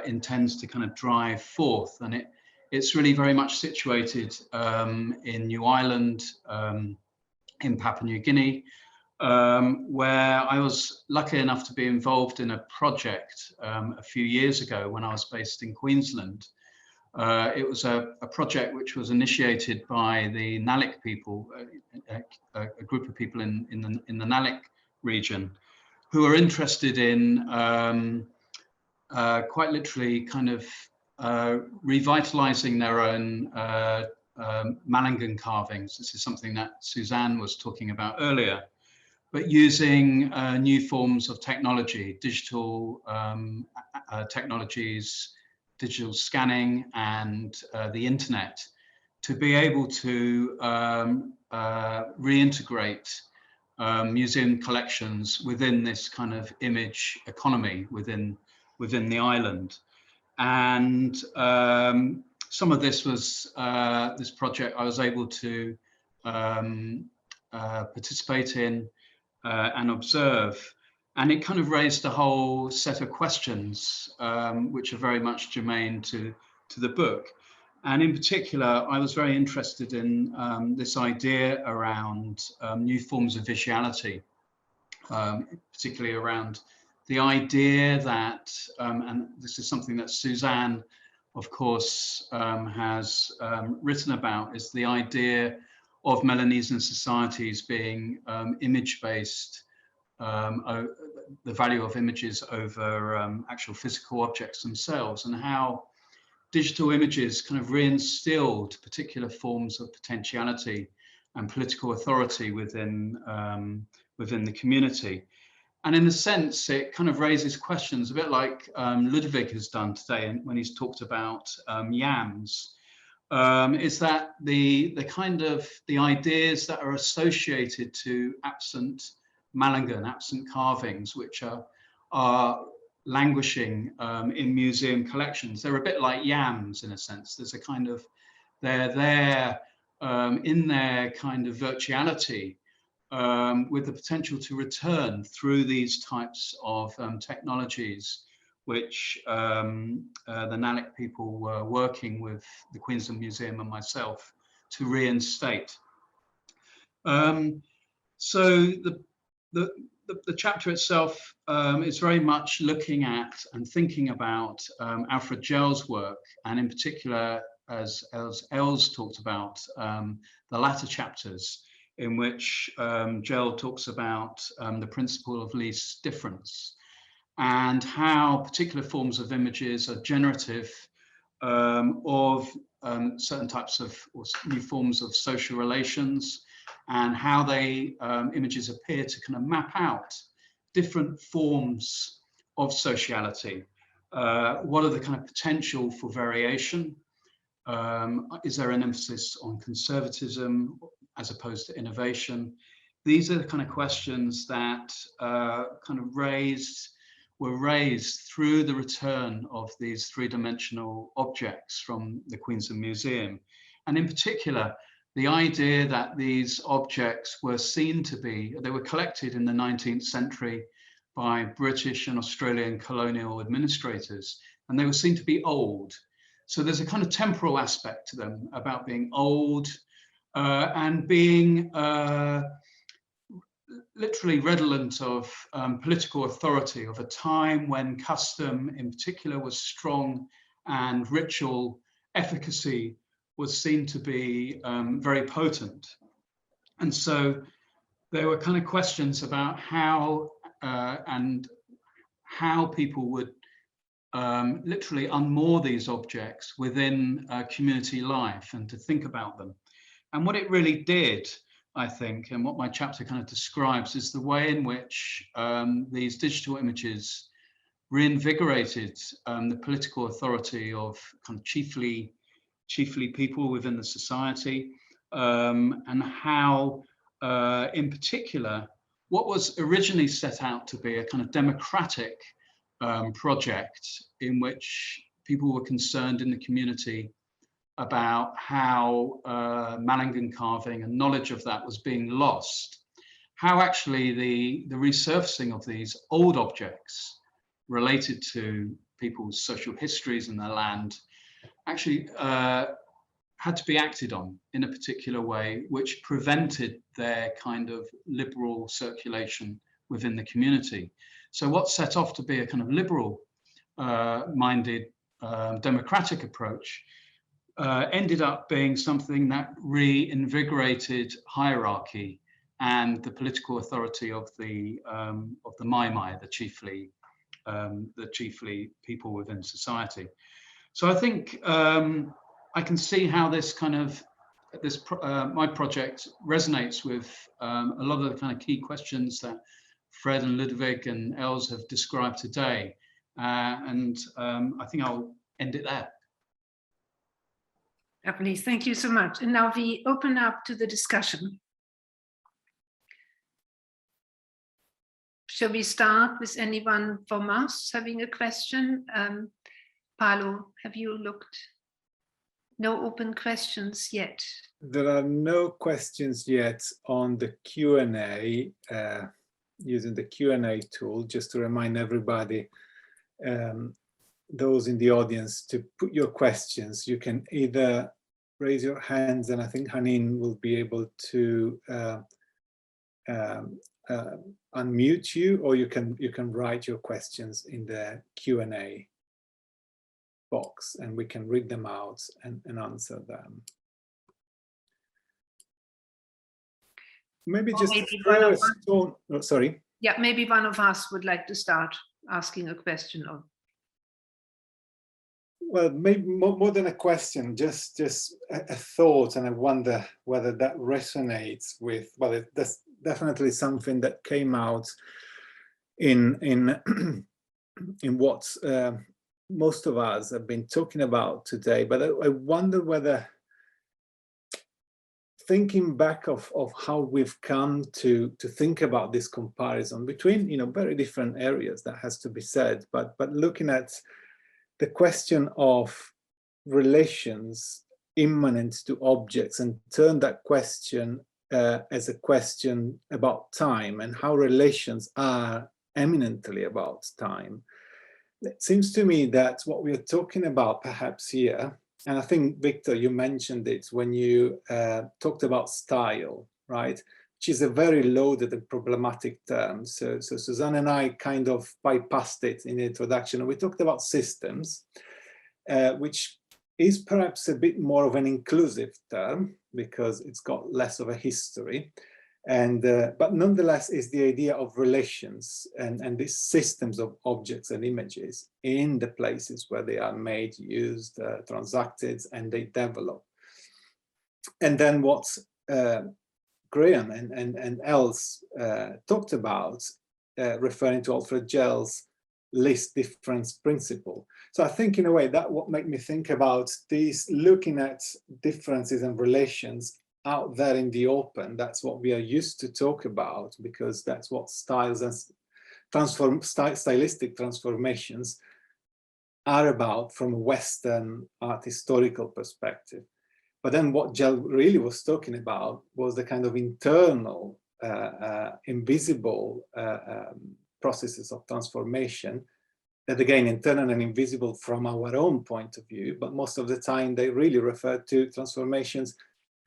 intends to kind of drive forth, and it's really very much situated in New Ireland, in Papua New Guinea, where I was lucky enough to be involved in a project a few years ago when I was based in Queensland. It was a project which was initiated by the Nalik people, a group of people in the Nalik region, who are interested in quite literally kind of revitalizing their own Malangan carvings. This is something that Susanne was talking about earlier, but using new forms of technology, digital technologies, digital scanning, and the internet to be able to reintegrate museum collections within this kind of image economy within the island. And some of this was this project I was able to participate in and observe, and it kind of raised a whole set of questions which are very much germane to the book. And in particular, I was very interested in this idea around new forms of visuality, particularly around the idea that, and this is something that Susanne, of course, has written about, is the idea of Melanesian societies being image-based, the value of images over actual physical objects themselves, and how digital images kind of reinstilled particular forms of potentiality and political authority within the community. And in a sense, it kind of raises questions, a bit like Ludovic has done today when he's talked about yams. Is that the ideas that are associated to absent Malangan, absent carvings, which are languishing in museum collections. They're a bit like yams in a sense. There's a kind of, they're there in their kind of virtuality, with the potential to return through these types of technologies, which the NALIC people were working with the Queensland Museum and myself to reinstate. So the chapter itself is very much looking at and thinking about Alfred Gell's work, and in particular, as Els talked about, the latter chapters, in which Gell talks about the principle of least difference, and how particular forms of images are generative of certain types of or new forms of social relations, and how they images appear to kind of map out different forms of sociality. What are the kind of potential for variation? Is there an emphasis on conservatism as opposed to innovation? These are the kind of questions that were raised through the return of these three-dimensional objects from the Queensland Museum. And in particular, the idea that these objects were seen to be, they were collected in the 19th century by British and Australian colonial administrators, and they were seen to be old. So there's a kind of temporal aspect to them about being old and being literally redolent of political authority, of a time when custom in particular was strong and ritual efficacy was seen to be very potent. And so there were kind of questions about how people would literally unmoor these objects within community life and to think about them. And what it really did, I think, and what my chapter kind of describes, is the way in which these digital images reinvigorated the political authority of kind of chiefly people within the society, and how, in particular, what was originally set out to be a kind of democratic project in which people were concerned in the community about how Malangan carving and knowledge of that was being lost, how actually the resurfacing of these old objects related to people's social histories and their land actually had to be acted on in a particular way, which prevented their kind of liberal circulation within the community. So what set off to be a kind of liberal minded democratic approach ended up being something that reinvigorated hierarchy and the political authority of the Niemeyer, the chiefly people within society. So I think I can see how this kind of my project resonates with a lot of the kind of key questions that Fred and Ludovic and Els have described today, and I think I'll end it there. Lovely, thank you so much. And now we open up to the discussion. Shall we start with anyone from us having a question? Paulo, have you looked? No open questions yet. There are no questions yet on the Q&A, using the Q&A tool, just to remind everybody, those in the audience, to put your questions. You can either raise your hands, and I think Hanin will be able to unmute you, or you can write your questions in the Q&A box, and we can read them out and answer them. Maybe just first, oh, sorry. Yeah, maybe one of us would like to start asking a question. Or Well, maybe more than a question, just a thought, and I wonder whether that resonates with, well, that's definitely something that came out in in what most of us have been talking about today, but I wonder whether, thinking back of how we've come to think about this comparison between, you know, very different areas, that has to be said, but looking at the question of relations immanent to objects and turn that question as a question about time and how relations are eminently about time. It seems to me that what we are talking about perhaps here, and I think, Victor, you mentioned it when you talked about style, right? Which is a very loaded and problematic term. So Susanne and I kind of bypassed it in the introduction. We talked about systems, which is perhaps a bit more of an inclusive term because it's got less of a history. And but nonetheless is the idea of relations and these systems of objects and images in the places where they are made, used, transacted, and they develop. And then what Graeme and Els talked about, referring to Alfred Gell's list difference principle. So I think in a way that what made me think about these, looking at differences and relations out there in the open. That's what we are used to talk about, because that's what styles and stylistic transformations are about from a Western art historical perspective. But then what Gell really was talking about was the kind of internal, invisible processes of transformation that, again, internal and invisible from our own point of view, but most of the time they really refer to transformations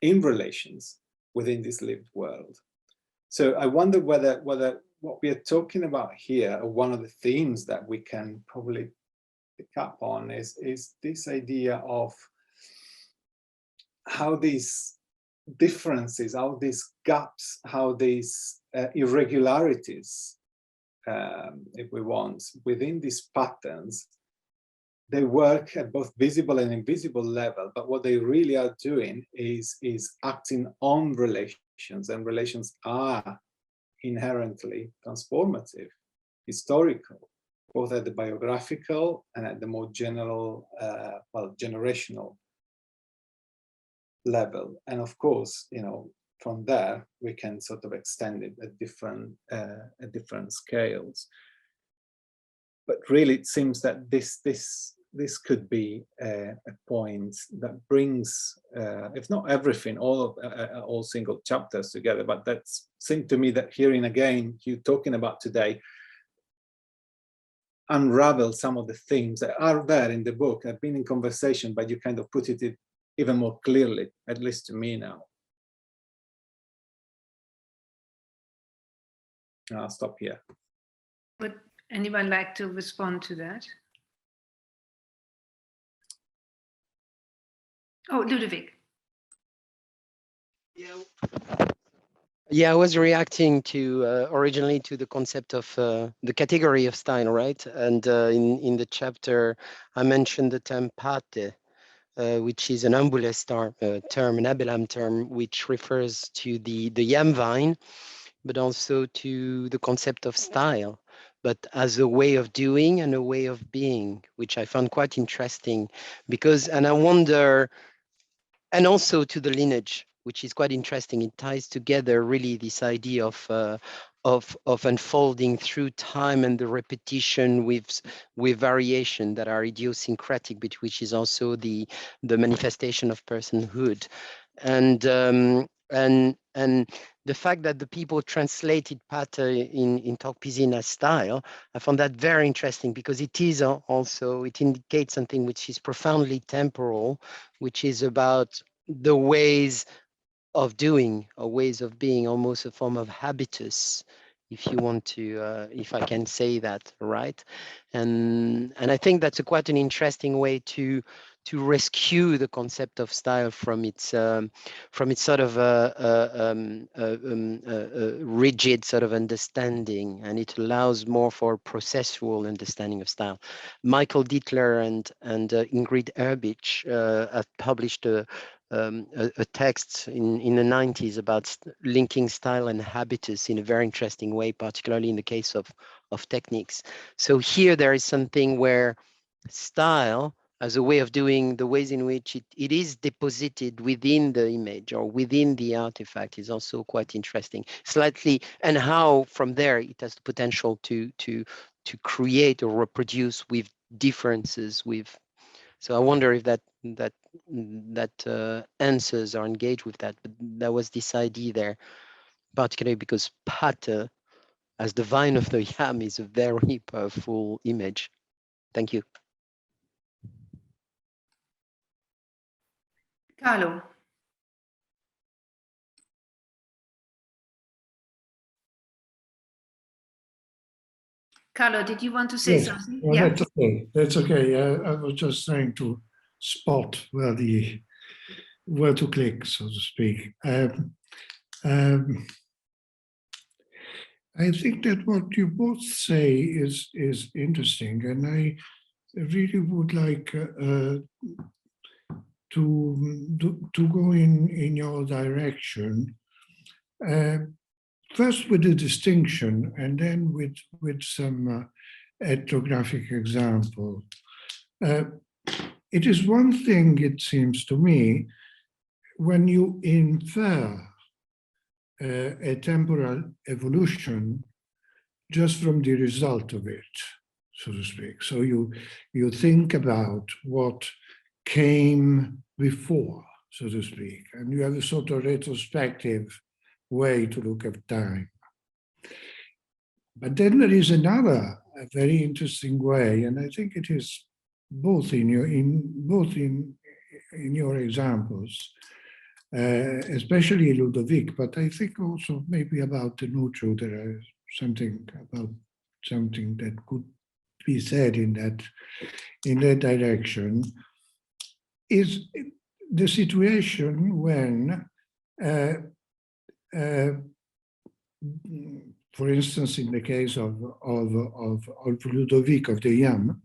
in relations within this lived world. So I wonder whether what we are talking about here, or one of the themes that we can probably pick up on, is this idea of how these differences, how these gaps, how these irregularities, if we want, within these patterns, they work at both visible and invisible level, but what they really are doing is acting on relations, and relations are inherently transformative, historical, both at the biographical and at the more general, well, generational level. And of course, you know, from there we can sort of extend it at different scales. But really, it seems that this could be a point that brings, if not everything, all single chapters together. But that seemed to me that hearing again you talking about today unravel some of the themes that are there in the book. I've been in conversation, but you kind of put it even more clearly, at least to me now. I'll stop here. Would anyone like to respond to that? Oh, Ludovic. Yeah, I was reacting to originally to the concept of the category of style, right? And in the chapter, I mentioned the term pate, which is an Ambulest term, an Abelam term, which refers to the yam vine, but also to the concept of style, but as a way of doing and a way of being, which I found quite interesting, because, and I wonder, and also to the lineage, which is quite interesting. It ties together really this idea of unfolding through time and the repetition with variation that are idiosyncratic, but which is also the manifestation of personhood, and the fact that the people translated pate in Tok Pisin as style, I found that very interesting, because it is also, it indicates something which is profoundly temporal, which is about the ways of doing or ways of being, almost a form of habitus, if you want to, if I can say that, right? And I think that's quite an interesting way to rescue the concept of style from its sort of rigid sort of understanding, and it allows more for processual understanding of style. Michael Dietler and Ingrid Erbich have published a text in the 90s about linking style and habitus in a very interesting way, particularly in the case of techniques. So here there is something where style as a way of doing the ways in which it is deposited within the image or within the artifact is also quite interesting. Slightly, and how from there it has the potential to create or reproduce with differences with. So I wonder if that answers or engage with that. But there was this idea there, particularly because pater, as the vine of the yam, is a very powerful image. Thank you. Carlo. Carlo, did you want to say something? Well, yeah, that's okay. That's okay. I was just trying to spot where to click, so to speak. I think that what you both say is interesting, and I really would like to go in your direction. First with the distinction, and then with some ethnographic example. It is one thing, it seems to me, when you infer a temporal evolution just from the result of it, so to speak. So you think about what came before, so to speak, and you have a sort of retrospective way to look at time. But then there is another very interesting way, and I think it is both in your examples, especially Ludovic, but I think also maybe about the Nuccio, there is something that could be said in that direction, is the situation when for instance, in the case of Ludovic of the Yam,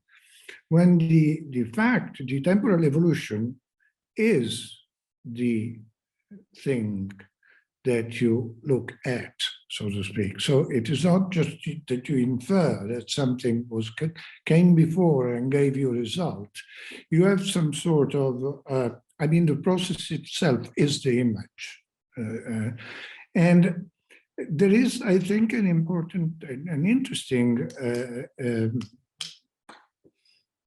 when the temporal evolution is the thing that you look at, so to speak. So it is not just that you infer that something came before and gave you a result. You have some sort of, the process itself is the image. And there is, I think, an important and interesting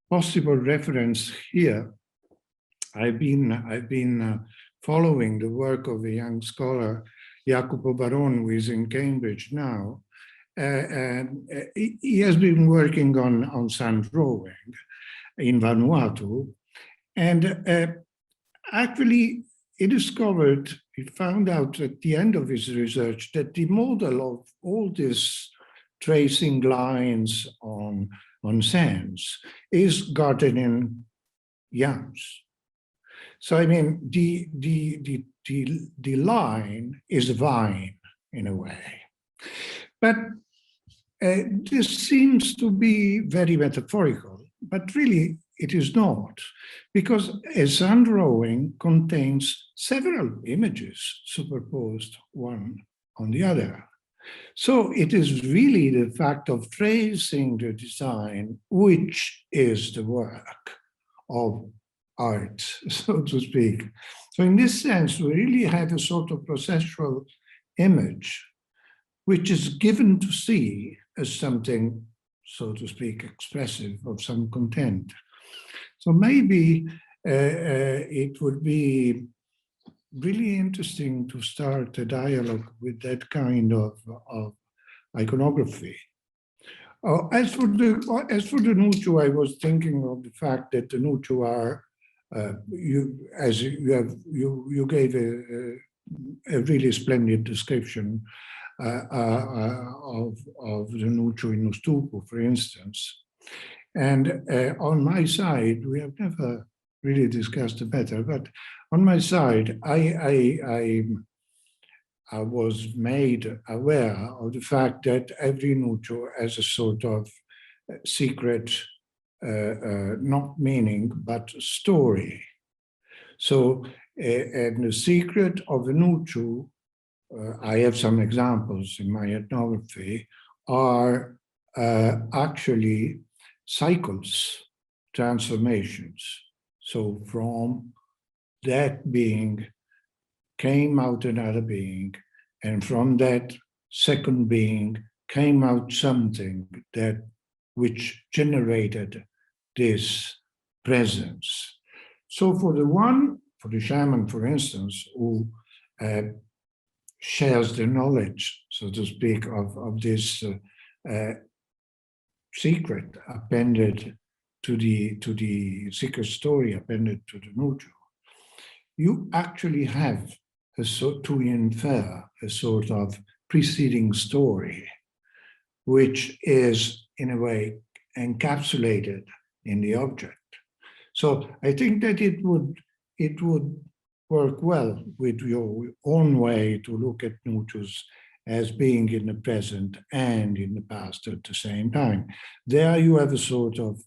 possible reference here. I've been following the work of a young scholar, Jacopo Baron, who is in Cambridge now. And he has been working on sand drawing in Vanuatu. And actually, he found out at the end of his research that the model of all this tracing lines on sands is gardening yams. So I mean, the line is a vine in a way, but this seems to be very metaphorical, but really it is not, because a sand drawing contains several images superposed one on the other. So it is really the fact of tracing the design which is the work of art, so to speak. So in this sense, we really have a sort of processual image which is given to see as something, so to speak, expressive of some content. So maybe it would be really interesting to start a dialogue with that kind of iconography. As for the Nuccio, I was thinking of the fact that the Nuccio are, you gave a really splendid description of the Nuccio in Ustupu, for instance. And on my side, we have never really discuss the better. But on my side, I was made aware of the fact that every Nucho has a sort of secret, not meaning, but story. So, and the secret of the Nucho, I have some examples in my ethnography, are actually cycles, transformations. So from that being came out another being, and from that second being came out something that which generated this presence. So for the shaman, for instance, who shares the knowledge, so to speak, of this secret appended to the secret story appended to the Nucho, you actually have to infer a sort of preceding story, which is in a way encapsulated in the object. So I think that it would work well with your own way to look at Nuchos as being in the present and in the past at the same time. There you have a sort of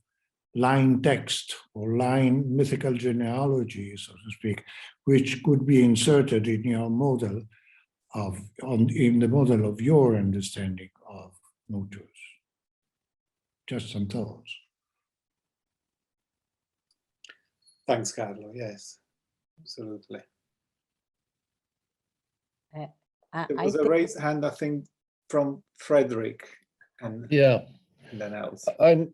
line text or line mythical genealogy, so to speak, which could be inserted in your model in the model of your understanding of Nuchos. Just some thoughts. Thanks, Carlo. Yes, absolutely. There was a raised hand, I think, from Fredrick, and yeah, and then else. I'm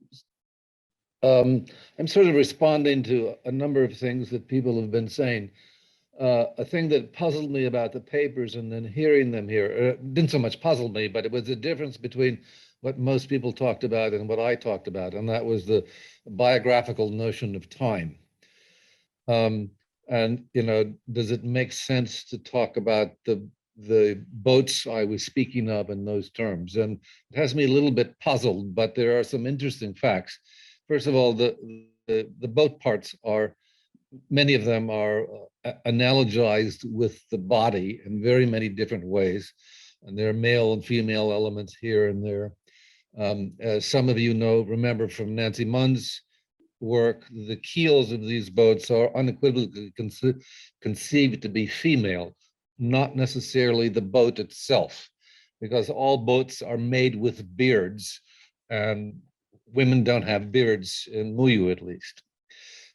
sort of responding to a number of things that people have been saying. A thing that puzzled me about the papers and then hearing them here, didn't so much puzzle me, but it was the difference between what most people talked about and what I talked about, and that was the biographical notion of time. And, you know, does it make sense to talk about the boats I was speaking of in those terms? And it has me a little bit puzzled, but there are some interesting facts. First of all, the boat parts are, many of them are analogized with the body in very many different ways. And there are male and female elements here and there. As some of you know, remember from Nancy Munn's work, the keels of these boats are unequivocally conceived to be female, not necessarily the boat itself, because all boats are made with beards, and women don't have beards, in Muyu at least.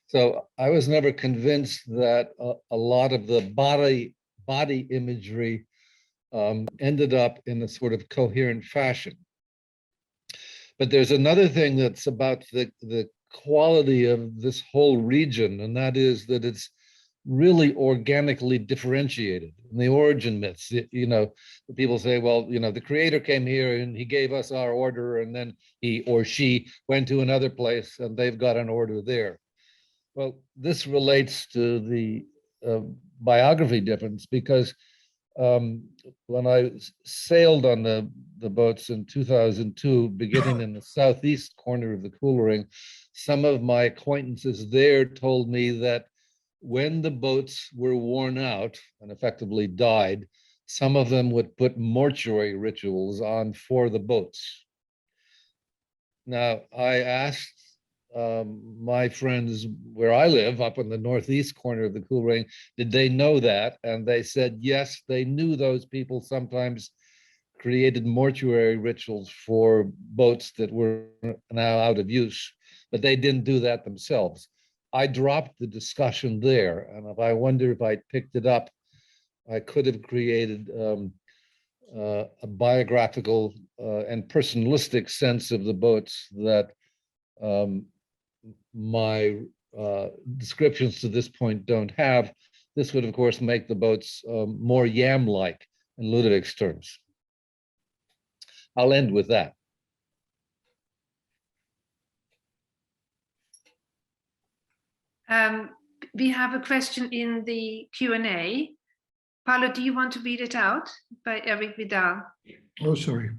So I was never convinced that a lot of the body imagery ended up in a sort of coherent fashion. But there's another thing that's about the quality of this whole region, and that is that it's really organically differentiated. In the origin myths, you know, people say, well, you know, the creator came here and he gave us our order, and then he or she went to another place and they've got an order there. Well, this relates to the biography difference, because when I sailed on the boats in 2002, beginning in the southeast corner of the Coolering, some of my acquaintances there told me that when the boats were worn out and effectively died, some of them would put mortuary rituals on for the boats. Now, I asked my friends where I live, up in the northeast corner of the Coolring, did they know that? And they said, yes, they knew those people sometimes created mortuary rituals for boats that were now out of use, but they didn't do that themselves. I dropped the discussion there, and if I wonder if I'd picked it up, I could have created a biographical and personalistic sense of the boats that my descriptions to this point don't have. This would, of course, make the boats more yam-like in Ludovic's terms. I'll end with that. We have a question in the Q&A. Paulo, do you want to read it out by Eric Vidal? Oh, sorry.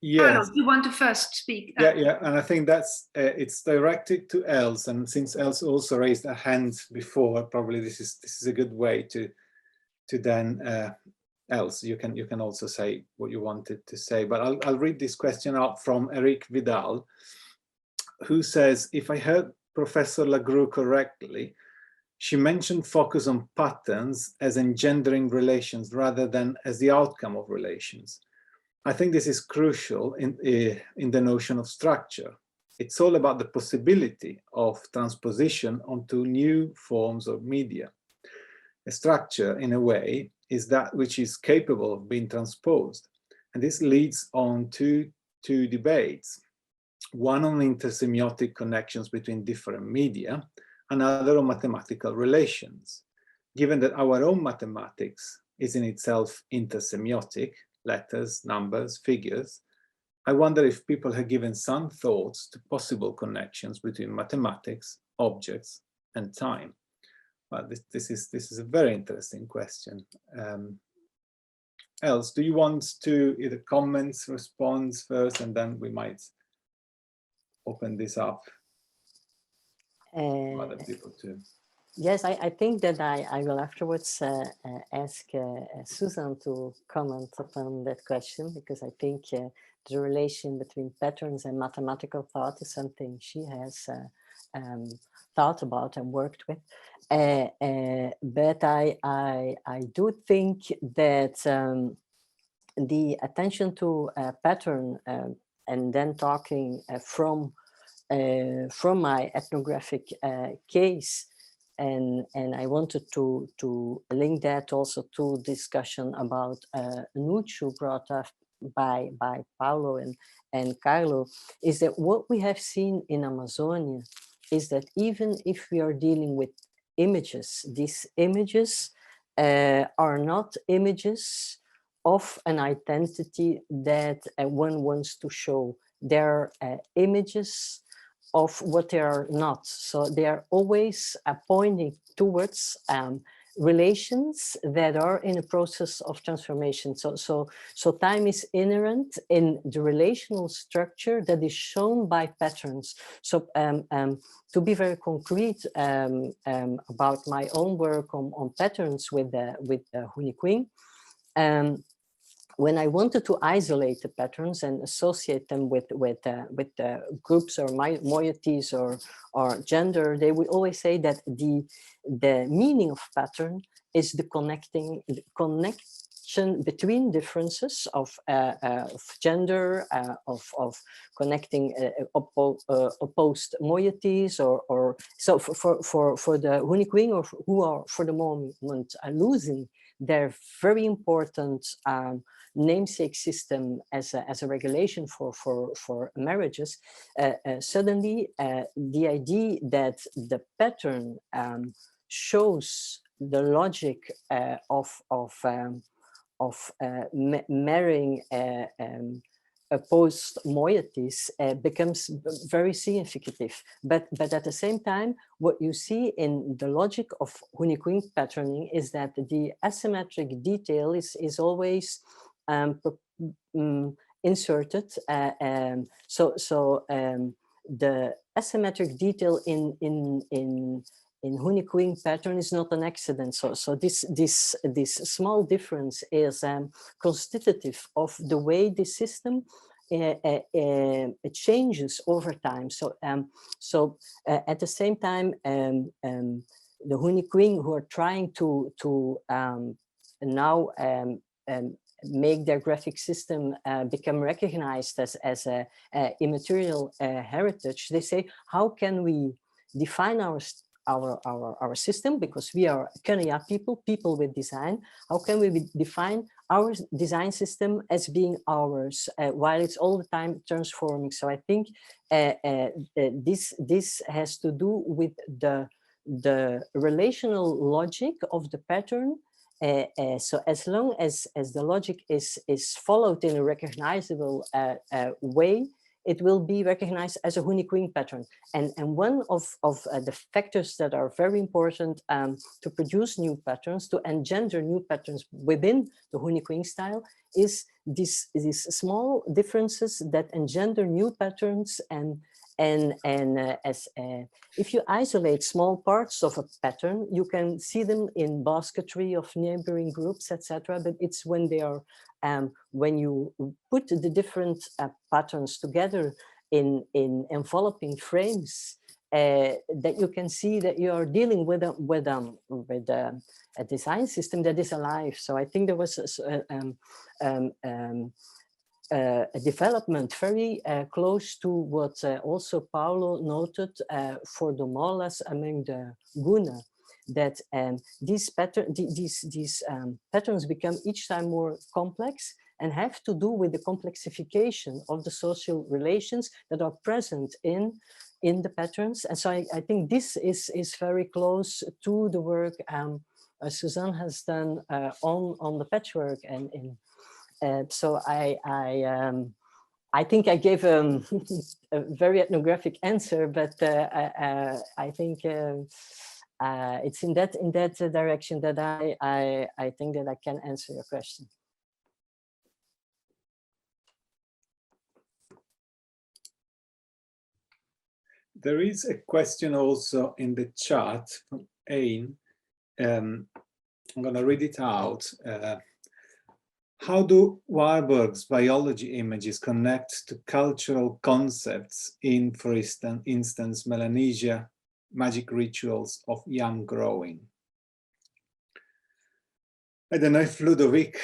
Yes. Carlo, you want to first speak? Yeah, and I think that's it's directed to Els, and since Els also raised a hand before, probably this is a good way to then Els, you can also say what you wanted to say. But I'll read this question out from Eric Vidal, who says, if I heard Professor Lagrou correctly, she mentioned focus on patterns as engendering relations rather than as the outcome of relations. I think this is crucial in the notion of structure. It's all about the possibility of transposition onto new forms of media. A structure, in a way, is that which is capable of being transposed. And this leads on to two debates. One on intersemiotic connections between different media, another on mathematical relations. Given that our own mathematics is in itself intersemiotic, letters, numbers, figures, I wonder if people have given some thoughts to possible connections between mathematics, objects, and time. Well, this is a very interesting question. Els, do you want to either comments, response first, and then we might open this up to other people too? Yes, I think that I will afterwards ask Susanne to comment upon that question, because I think the relation between patterns and mathematical thought is something she has thought about and worked with. But I do think that the attention to pattern and then talking from my ethnographic case, and I wanted to link that also to discussion about Nuccio brought up by Paolo and Carlo, is that what we have seen in Amazonia is that even if we are dealing with images, these images are not images of an identity that one wants to show. They're images of what they are not. So they are always pointing towards relations that are in a process of transformation. So time is inherent in the relational structure that is shown by patterns. So to be very concrete about my own work on patterns with Huniquing, when I wanted to isolate the patterns and associate them with groups or moieties or gender, they would always say that the meaning of pattern is the connection between differences of gender, of connecting opposed moieties, or so for the Huniquing, or who are for the moment losing their very important namesake system as a regulation for marriages, suddenly the idea that the pattern shows the logic of marrying opposed moieties becomes very significant. But at the same time, what you see in the logic of Huniquing patterning is that the asymmetric detail is always inserted. The asymmetric detail in Huniquing pattern is not an accident. So this small difference is constitutive of the way the system it changes over time. So at the same time, the Huniquing who are trying to now make their graphic system become recognized as a immaterial heritage, they say, how can we define our system, because we are Kenya people with design. How can we define our design system as being ours while it's all the time transforming? So I think this has to do with the relational logic of the pattern. So as long as the logic is followed in a recognizable way, it will be recognized as a Hunnicuing pattern. And one of the factors that are very important to produce new patterns, to engender new patterns within the Hunnicuing style, is these small differences that engender new patterns. If you isolate small parts of a pattern, you can see them in basketry of neighboring groups, etc. But it's when they are when you put the different patterns together in enveloping frames, that you can see that you are dealing with a design system that is alive. So I think there was a development very close to what also Paolo noted for the Molas among the Guna, that these patterns become each time more complex and have to do with the complexification of the social relations that are present in the patterns. And so I think this is very close to the work Susanne has done on the patchwork. And so I think I gave a very ethnographic answer, but I think it's in that direction that I think that I can answer your question. There is a question also in the chat from Ain. I'm going to read it out. How do Warburg's biology images connect to cultural concepts in, for instance, Melanesia, magic rituals of yam growing? I don't know if Ludovic,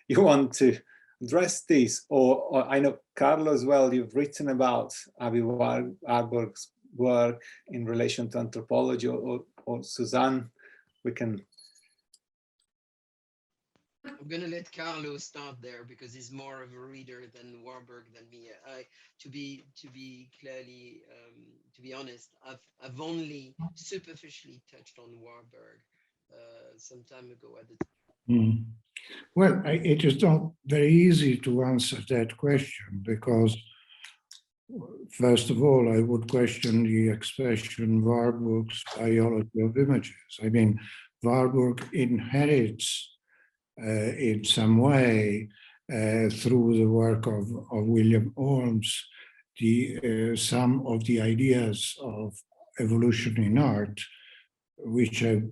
you want to address this, or I know Carlo as well, you've written about Avi Warburg's work in relation to anthropology, or Susanne, we can. I'm gonna let Carlo start there because he's more of a reader than Warburg than me. To be clearly, to be honest, I've only superficially touched on Warburg some time ago at the time. Well, it is not very easy to answer that question because, first of all, I would question the expression Warburg's biology of images. I mean, Warburg inherits in some way through the work of William Holmes some of the ideas of evolution in art, which had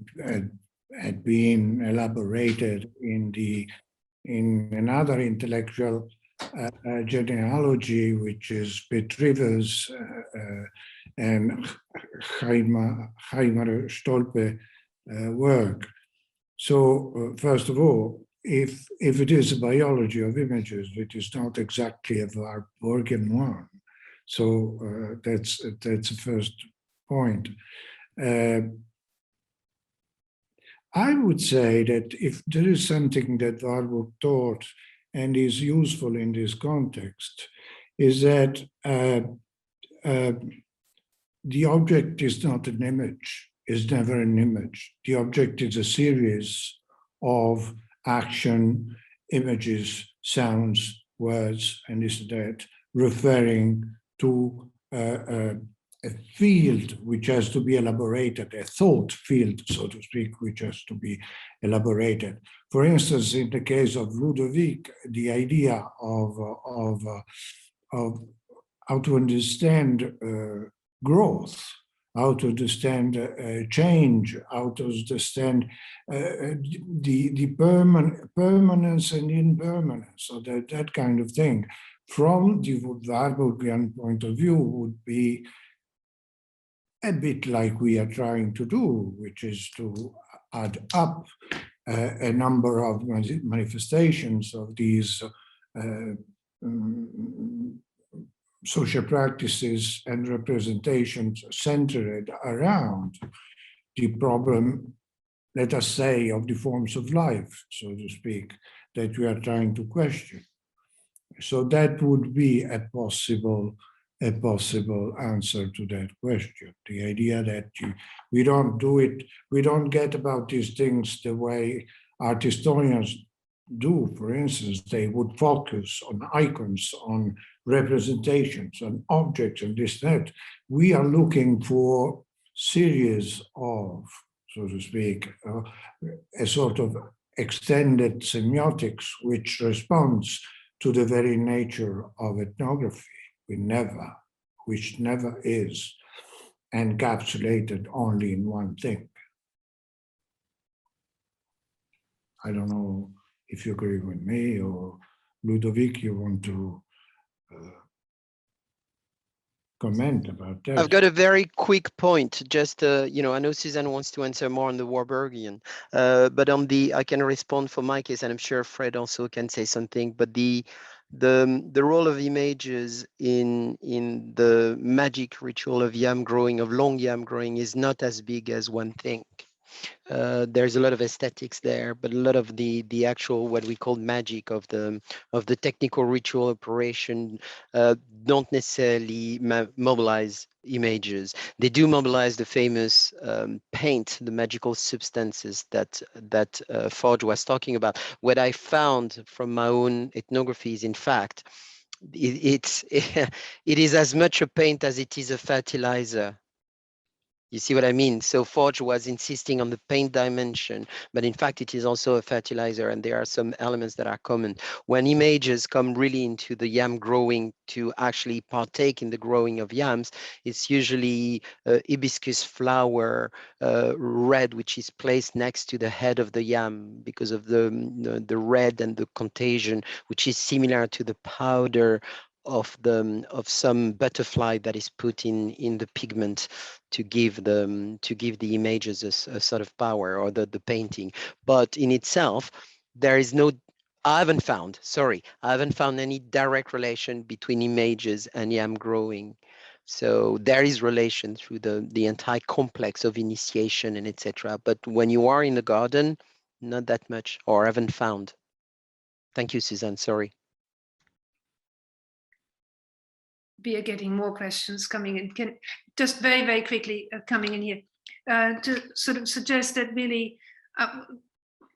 been elaborated in another intellectual genealogy, which is Petrivers and Heimer Stolpe work. So first of all, if it is a biology of images, it is not exactly a Warburgian one. So that's the first point. I would say that if there is something that Warburg taught and is useful in this context, is that the object is not an image, is never an image. The object is a series of action, images, sounds, words, and this and that, referring to a field which has to be elaborated, a thought field, so to speak, which has to be elaborated. For instance, in the case of Ludovic, the idea of how to understand growth, how to understand change, how to understand the permanence and impermanence, so that kind of thing, from the Warburgian point of view, would be a bit like we are trying to do, which is to add up a number of manifestations of these social practices and representations centered around the problem, let us say, of the forms of life, so to speak, that we are trying to question. So that would be a possible answer to that question. The idea that we don't do it, we don't get about these things the way art historians do, for instance, they would focus on icons, on representations, on objects, and this, that. We are looking for series of, so to speak, a sort of extended semiotics which responds to the very nature of ethnography, which never is encapsulated only in one thing. I don't know if you agree with me, or Ludovic, you want to comment about that? I've got a very quick point. Just, I know Susanne wants to answer more on the Warburgian, but on I can respond for my case, and I'm sure Fred also can say something. But the role of images in the magic ritual of yam growing, of long yam growing, is not as big as one think. There's a lot of aesthetics there, but a lot of the actual, what we call magic of the technical ritual operation don't necessarily mobilize images. They do mobilize the famous paint, the magical substances that Forge was talking about. What I found from my own ethnographies, in fact, it is as much a paint as it is a fertilizer. You see what I mean? So Forge was insisting on the paint dimension, but in fact, it is also a fertilizer, and there are some elements that are common. When images come really into the yam growing to actually partake in the growing of yams, it's usually hibiscus flower, red, which is placed next to the head of the yam because of the red and the contagion, which is similar to the powder of some butterfly that is put in the pigment to give the images a sort of power, or the painting. But in itself, there is no, I haven't found any direct relation between images and yam growing. So there is relation through the entire complex of initiation and etc. But when you are in the garden, not that much, or haven't found. Thank you, Susanne. Sorry. We are getting more questions coming in. Can just very, very quickly coming in here to sort of suggest that really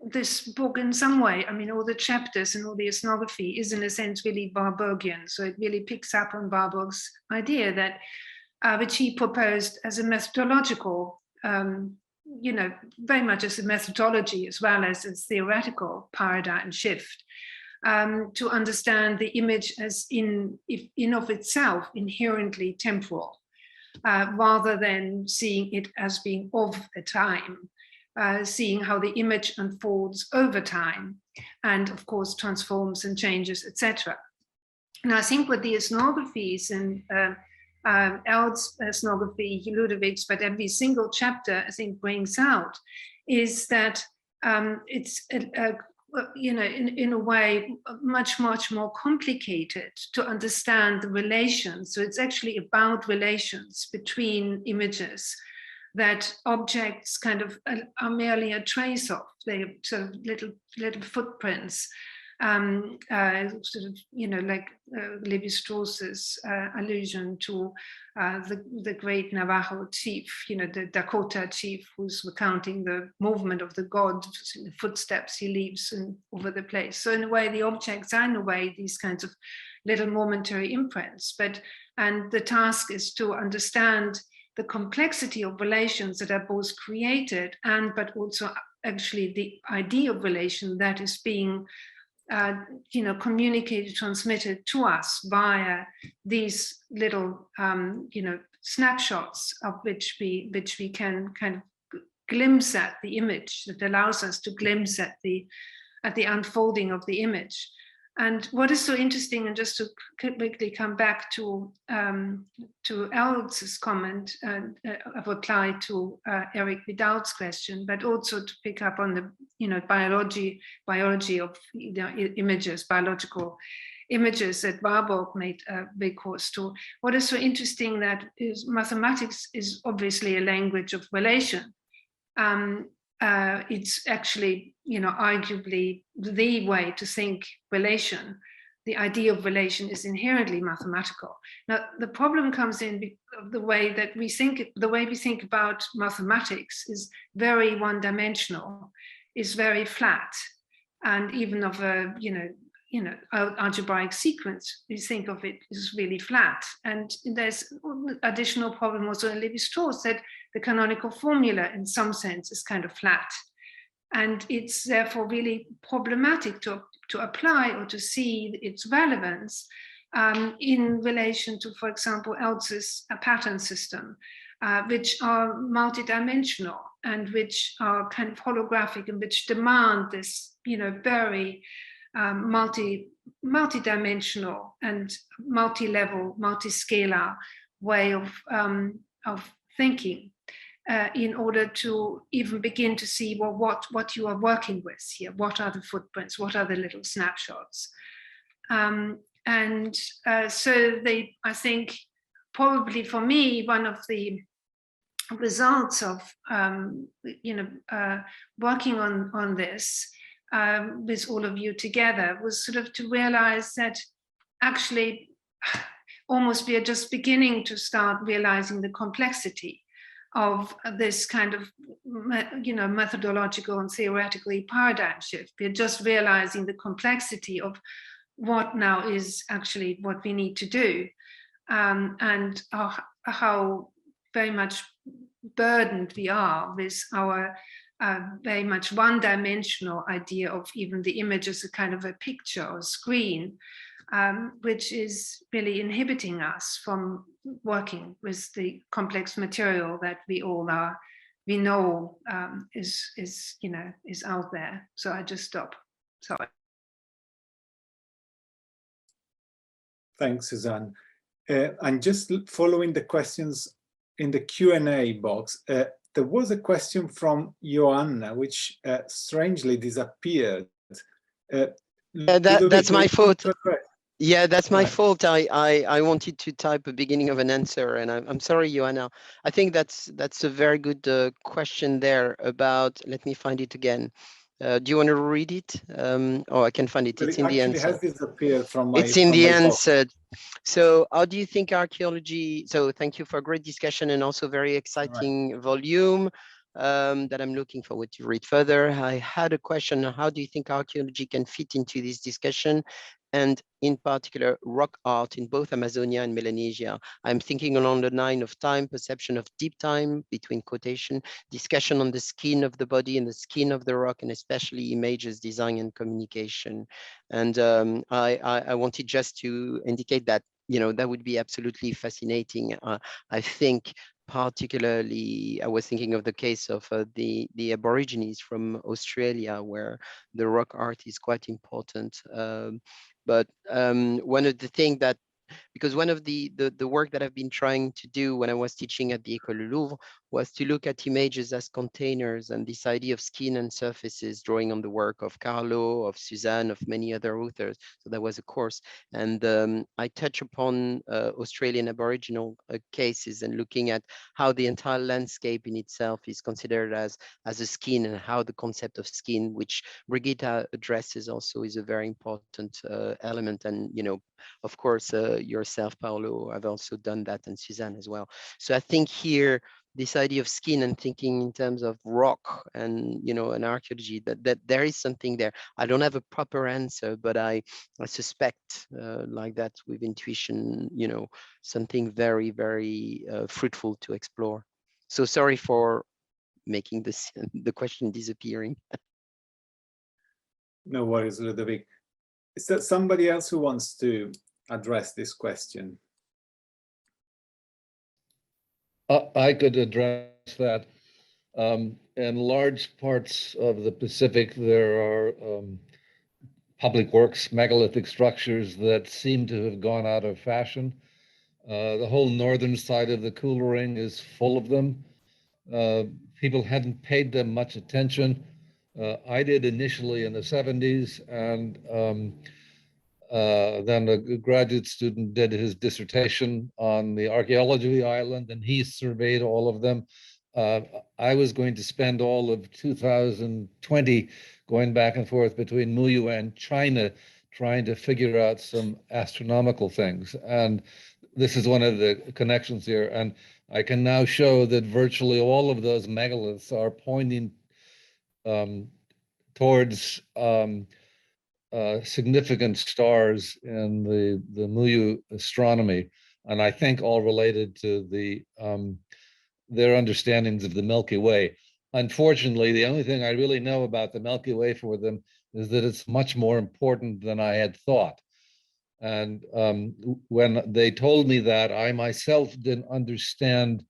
this book in some way, I mean, all the chapters and all the ethnography is in a sense really Warburgian. So it really picks up on Warburg's idea that, which he proposed as a methodological, very much as a methodology as well as a theoretical paradigm shift. To understand the image as in of itself inherently temporal, rather than seeing it as being of a time, seeing how the image unfolds over time, and of course transforms and changes, etc. And I think what the ethnographies and Eld's ethnography, Ludovic's, but every single chapter I think brings out is that it's in a way, much more complicated to understand the relations. So it's actually about relations between images that objects kind of are merely a trace of. They're sort of little footprints, like Lévi-Strauss's allusion to the great Navajo chief, the Dakota chief who's recounting the movement of the god, the footsteps he leaves over the place. So in a way, the objects are in a way these kinds of little momentary imprints. And the task is to understand the complexity of relations that are both created but also actually the idea of relation that is being communicated, transmitted to us via these little, snapshots of which we can kind of glimpse at the image, that allows us to glimpse at the unfolding of the image. And what is so interesting, and just to quickly come back to Eld's comment, I've applied to Eric Vidal's question, but also to pick up on the biology of images, biological images that Warburg made a big course to. What is so interesting that is mathematics is obviously a language of relation. It's actually, arguably the way to think relation. The idea of relation is inherently mathematical. Now, the problem comes in the way that we think about mathematics is very one-dimensional, is very flat. and even of a, algebraic sequence, you think of it as really flat. And there's additional problem also in Lévi-Strauss that the canonical formula in some sense is kind of flat. And it's therefore really problematic to apply or to see its relevance in relation to, for example, Eltz's pattern system, which are multidimensional and which are kind of holographic and which demand this, very multidimensional and multi-level, multi-scalar way of thinking in order to even begin to see, well, what you are working with here. What are the footprints? What are the little snapshots? So I think probably for me, one of the results of working on this with all of you together was sort of to realize that actually almost we are just beginning to start realizing the complexity of this kind of methodological and theoretically paradigm shift. We're just realizing the complexity of what now is actually what we need to do, and how very much burdened we are with our very much one-dimensional idea of even the image as a kind of a picture or screen, which is really inhibiting us from working with the complex material that we know is out there. So I just stop. Sorry. Thanks, Susanne. And just following the questions in the Q&A box, there was a question from Joanna, which strangely disappeared. That's my fault. Yeah, that's my fault. I wanted to type a beginning of an answer, and I'm sorry, Joanna. I think that's a very good question there about, let me find it again. Do you want to read it? I can find it. It's in the answer. It has disappeared from my. It's in the answer. So how do you think archaeology, so thank you for a great discussion and also very exciting volume that I'm looking forward to read further. I had a question, how do you think archaeology can fit into this discussion? And in particular, rock art in both Amazonia and Melanesia. I'm thinking along the line of time, perception of deep time, between quotation, discussion on the skin of the body and the skin of the rock, and especially images, design, and communication. And I wanted just to indicate that, that would be absolutely fascinating. I think particularly, I was thinking of the case of the Aborigines from Australia, where the rock art is quite important. But one of the things that, because one of the work that I've been trying to do when I was teaching at the École du Louvre was to look at images as containers, and this idea of skin and surfaces, drawing on the work of Carlo, of Susanne, of many other authors. So that was a course. And I touch upon Australian Aboriginal cases and looking at how the entire landscape in itself is considered as a skin, and how the concept of skin, which Brigitte addresses also, is a very important element. And, of course, yourself, Paolo, I've also done that, and Susanne as well. So I think here, this idea of skin and thinking in terms of rock and, and archaeology, that there is something there. I don't have a proper answer, but I suspect like that with intuition, something very, very fruitful to explore. So sorry for making the question disappearing. No worries, Ludovic. Is there somebody else who wants to address this question? I could address that. In large parts of the Pacific, there are public works, megalithic structures that seem to have gone out of fashion. The whole northern side of the Coolering is full of them. People hadn't paid them much attention. I did initially in the 70s, and then a graduate student did his dissertation on the archaeology of the island, and he surveyed all of them. I was going to spend all of 2020 going back and forth between Muyu and China, trying to figure out some astronomical things. And this is one of the connections here. And I can now show that virtually all of those megaliths are pointing towards significant stars in the Muyu astronomy, and I think all related to their understandings of the Milky Way. Unfortunately, the only thing I really know about the Milky Way for them is that it's much more important than I had thought. And when they told me that, I myself didn't understand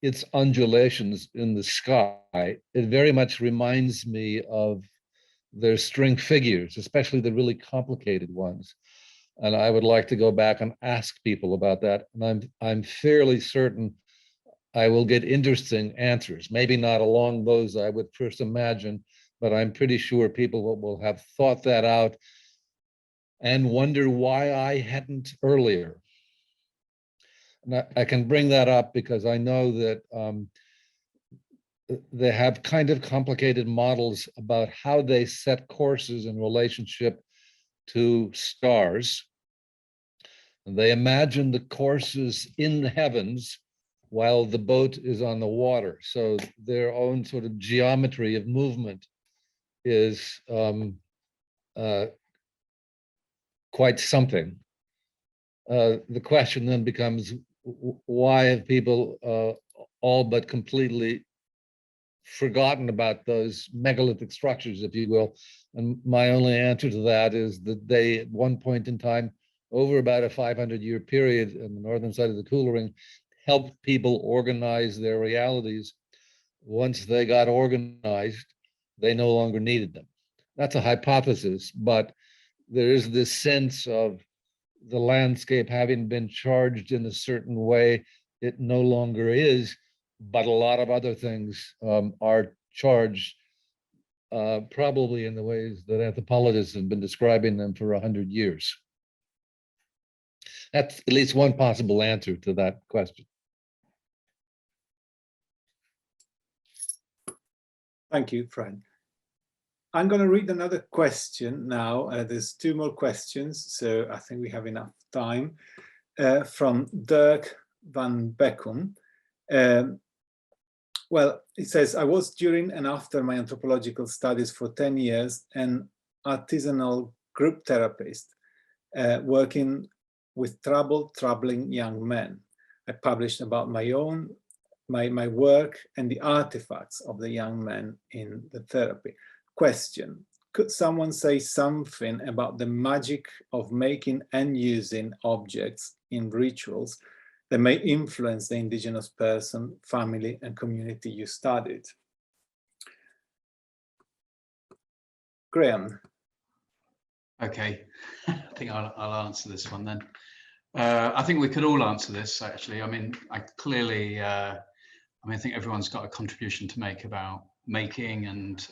its undulations in the sky. It very much reminds me of their string figures, especially the really complicated ones. And I would like to go back and ask people about that. And I'm fairly certain I will get interesting answers, maybe not along those I would first imagine, but I'm pretty sure people will have thought that out and wonder why I hadn't earlier. And I can bring that up because I know that they have kind of complicated models about how they set courses in relationship to stars. And they imagine the courses in the heavens while the boat is on the water. So their own sort of geometry of movement is quite something. The question then becomes, why have people all but completely forgotten about those megalithic structures, if you will? And my only answer to that is that they, at one point in time, over about a 500-year period in the northern side of the Kula Ring, helped people organize their realities. Once they got organized, they no longer needed them. That's a hypothesis, but there is this sense of the landscape having been charged in a certain way, it no longer is, but a lot of other things are charged probably in the ways that anthropologists have been describing them for 100 years. That's at least one possible answer to that question. Thank you, Fred. I'm going to read another question now. There's two more questions, so I think we have enough time. From Dirk van Beckum. Well, it says, I was during and after my anthropological studies for 10 years an artisanal group therapist working with troubling young men. I published about my work and the artifacts of the young men in the therapy. Question, could someone say something about the magic of making and using objects in rituals that may influence the indigenous person, family, and community you studied? Graeme. Okay, I think I'll answer this one then. I think we could all answer this, actually. I mean, I think everyone's got a contribution to make about making and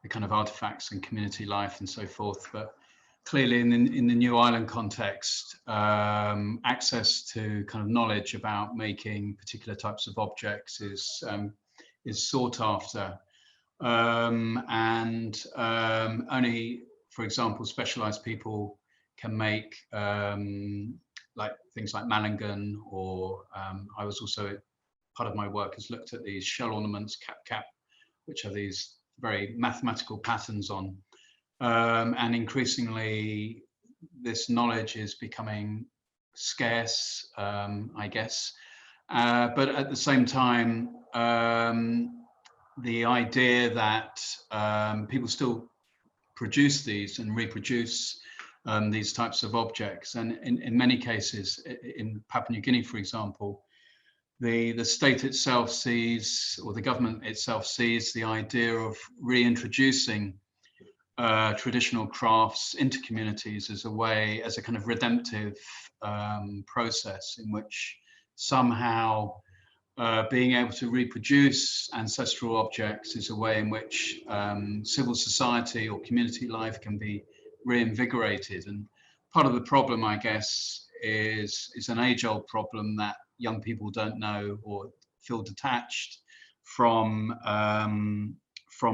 the kind of artifacts and community life and so forth. But clearly in the New Ireland context, access to kind of knowledge about making particular types of objects is sought after. Only, for example, specialized people can make like things like Malangan, or I was also, part of my work has looked at these shell ornaments, cap, which are these very mathematical patterns on. And increasingly, this knowledge is becoming scarce, I guess. But at the same time, the idea that people still produce these and reproduce these types of objects, and in many cases, in Papua New Guinea, for example, the state itself sees, or the government itself sees, the idea of reintroducing traditional crafts into communities as a kind of redemptive process in which somehow being able to reproduce ancestral objects is a way in which civil society or community life can be reinvigorated. And part of the problem, I guess, is an age-old problem that young people don't know or feel detached from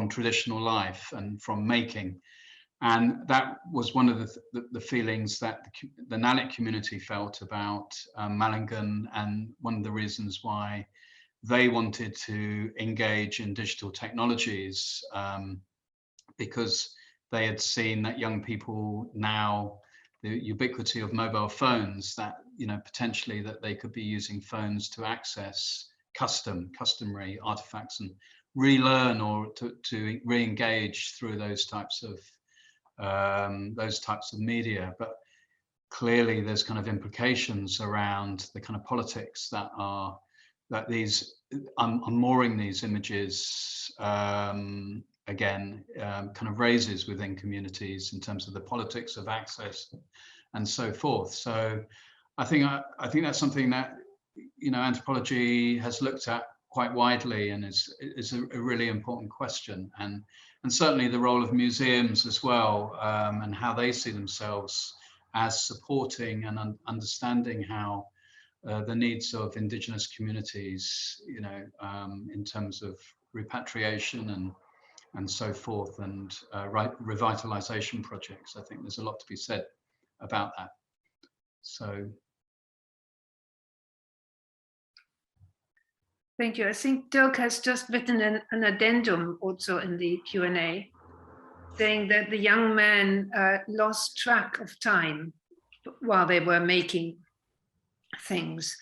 traditional life and from making. And that was one of the feelings that the Nanik community felt about Malangan, and one of the reasons why they wanted to engage in digital technologies because they had seen that young people now, the ubiquity of mobile phones, that potentially that they could be using phones to access customary artifacts and relearn or to re-engage through those types of media. But clearly there's kind of implications around the kind of politics that these unmooring these images again kind of raises within communities in terms of the politics of access and so forth. So I think that's something that anthropology has looked at quite widely and is a really important question, and certainly the role of museums as well, and how they see themselves as supporting and understanding how the needs of indigenous communities, in terms of repatriation and so forth, and revitalization projects. I think there's a lot to be said about that. So. Thank you. I think Dirk has just written an addendum also in the Q&A, saying that the young man lost track of time while they were making things.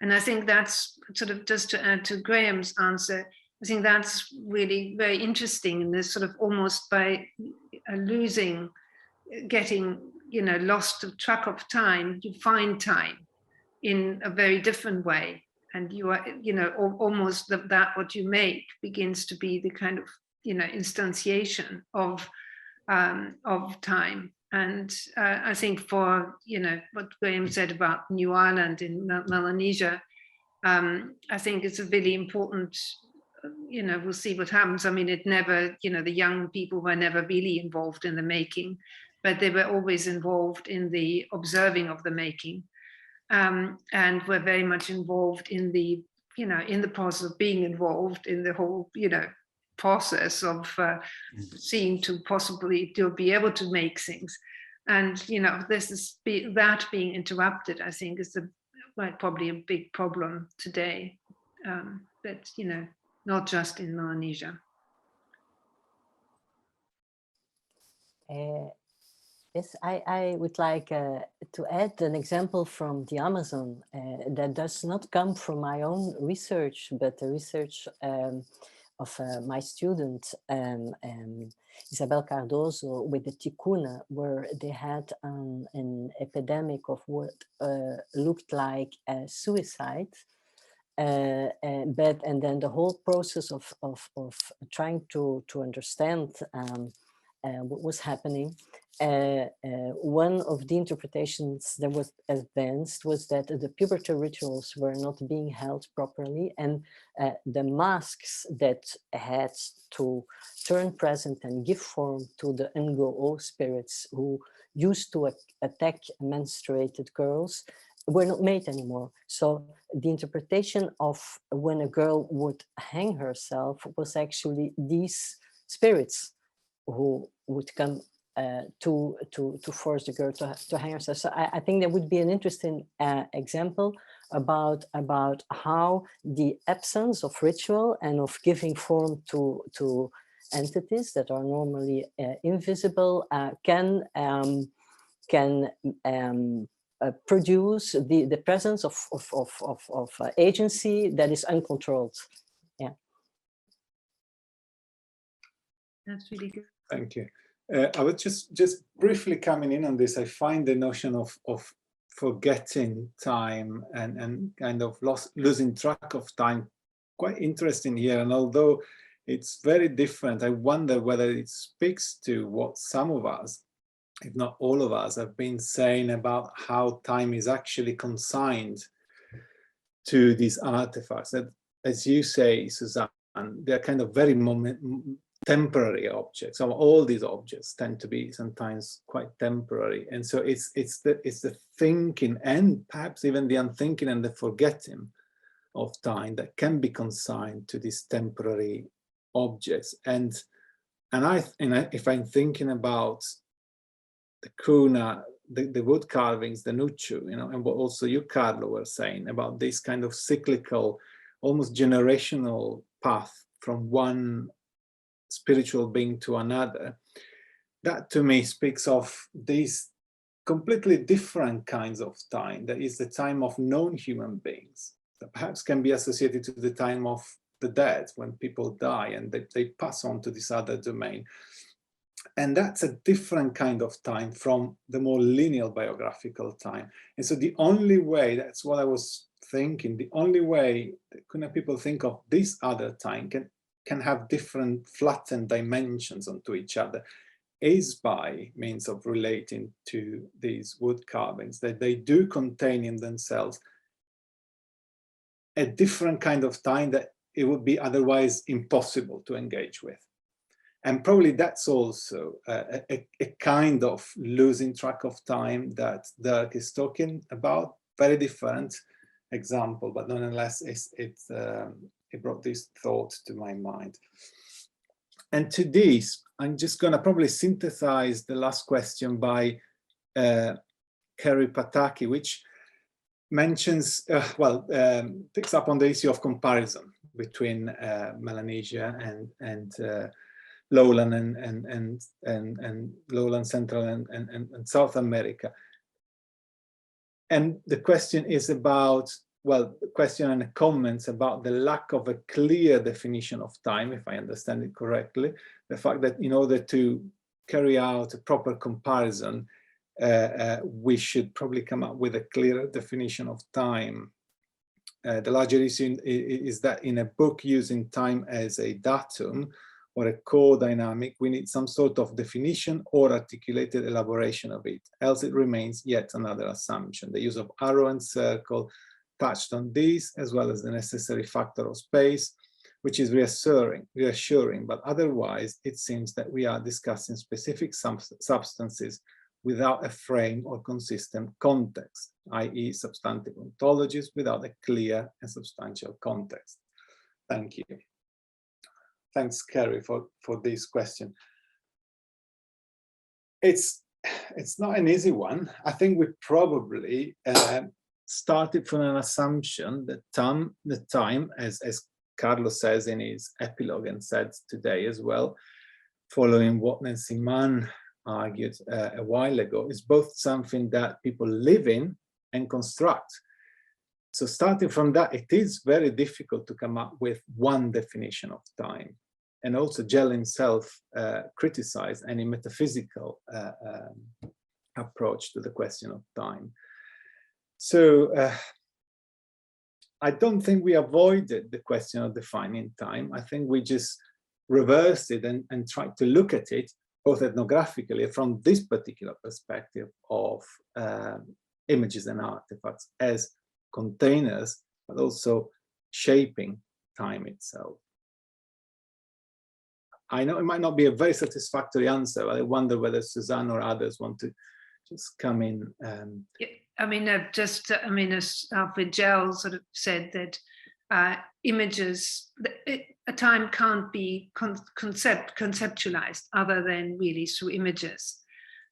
And I think that's sort of, just to add to Graeme's answer, I think that's really very interesting in this sort of almost by getting, lost track of time, you find time in a very different way. And you are, almost that what you make begins to be the kind of, instantiation of time. And I think for, what Graeme said about New Ireland in Melanesia, I think it's a really important, we'll see what happens. I mean, it never, the young people were never really involved in the making, but they were always involved in the observing of the making. And we're very much involved in the, in the process of being involved in the whole, process of seeing to possibly to be able to make things. And, this is that being interrupted, I think, is probably a big problem today. But, not just in Melanesia. Yes, I would like to add an example from the Amazon that does not come from my own research, but the research of my student, Isabel Cardoso, with the Ticuna, where they had an epidemic of what looked like suicide. And then the whole process of trying to understand what was happening. One of the interpretations that was advanced was that the pubertal rituals were not being held properly, and the masks that had to turn present and give form to the Ngo spirits who used to attack menstruated girls were not made anymore. So the interpretation of when a girl would hang herself was actually these spirits who would come to force the girl to hang herself. So I think that would be an interesting example about how the absence of ritual and of giving form to entities that are normally invisible can produce the presence of agency that is uncontrolled. Yeah. That's really good. Thank you. I was just briefly coming in on this. I find the notion of forgetting time and kind of losing track of time quite interesting here. And although it's very different, I wonder whether it speaks to what some of us, if not all of us, have been saying about how time is actually consigned to these artifacts. That, as you say, Susanne, they're kind of very temporary objects. So all these objects tend to be sometimes quite temporary, and so it's the thinking and perhaps even the unthinking and the forgetting of time that can be consigned to these temporary objects. And if I'm thinking about the Kuna, the wood carvings, the Nuchu, and what also you, Carlo, were saying about this kind of cyclical almost generational path from one spiritual being to another, that to me speaks of these completely different kinds of time. That is the time of non-human beings, that perhaps can be associated to the time of the dead, when people die and they pass on to this other domain. And that's a different kind of time from the more linear biographical time. And so the only way, that's what I was thinking, the only way that people think of this other time can have different flattened dimensions onto each other is by means of relating to these wood carvings, that they do contain in themselves a different kind of time that it would be otherwise impossible to engage with. And probably that's also a kind of losing track of time that Dirk is talking about. Very different example, but nonetheless, it brought this thought to my mind. And to this, I'm just going to probably synthesize the last question by Kerry Pataki, which mentions, picks up on the issue of comparison between Melanesia and Lowland and Lowland Central and South America. And the question is about, well, the question and the comments about the lack of a clear definition of time, if I understand it correctly, the fact that in order to carry out a proper comparison, we should probably come up with a clearer definition of time. The larger issue is that in a book using time as a datum or a core dynamic, we need some sort of definition or articulated elaboration of it, else it remains yet another assumption. The use of arrow and circle touched on this, as well as the necessary factor of space, which is reassuring, but otherwise it seems that we are discussing specific substances without a frame or consistent context, i.e. substantive ontologies without a clear and substantial context. Thank you. Thanks, Kerry, for this question. It's not an easy one. I think we probably started from an assumption that the time, as Carlo says in his epilogue and said today as well, following what Nancy Mann argued a while ago, is both something that people live in and construct. So starting from that, it is very difficult to come up with one definition of time. And also Gell himself criticized any metaphysical approach to the question of time. So I don't think we avoided the question of defining time. I think we just reversed it and tried to look at it both ethnographically from this particular perspective of images and artifacts as containers, but also shaping time itself. I know it might not be a very satisfactory answer, but I wonder whether Susanne or others want to just come in. Yeah, I mean, as Alfred Gell sort of said that images, a time can't be conceptualized other than really through images.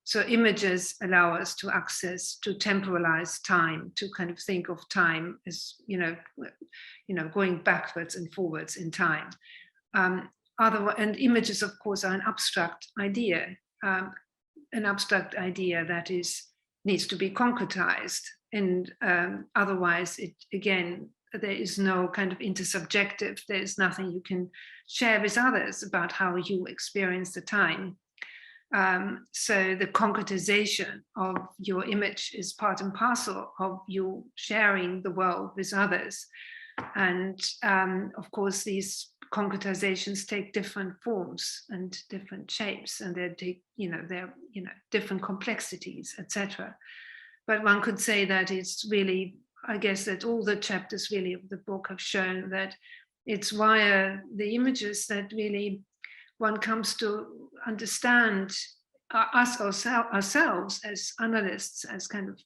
So images allow us to access, to temporalize time, to kind of think of time as, going backwards and forwards in time. And images, of course, are an abstract idea that needs to be concretized. And otherwise, there is no kind of intersubjective, there is nothing you can share with others about how you experience the time. So the concretization of your image is part and parcel of you sharing the world with others. And of course, these concretizations take different forms and different shapes, and they're different complexities, etc. But one could say that it's really, I guess that all the chapters really of the book have shown that it's via the images that really one comes to understand us ourselves as analysts, as kind of,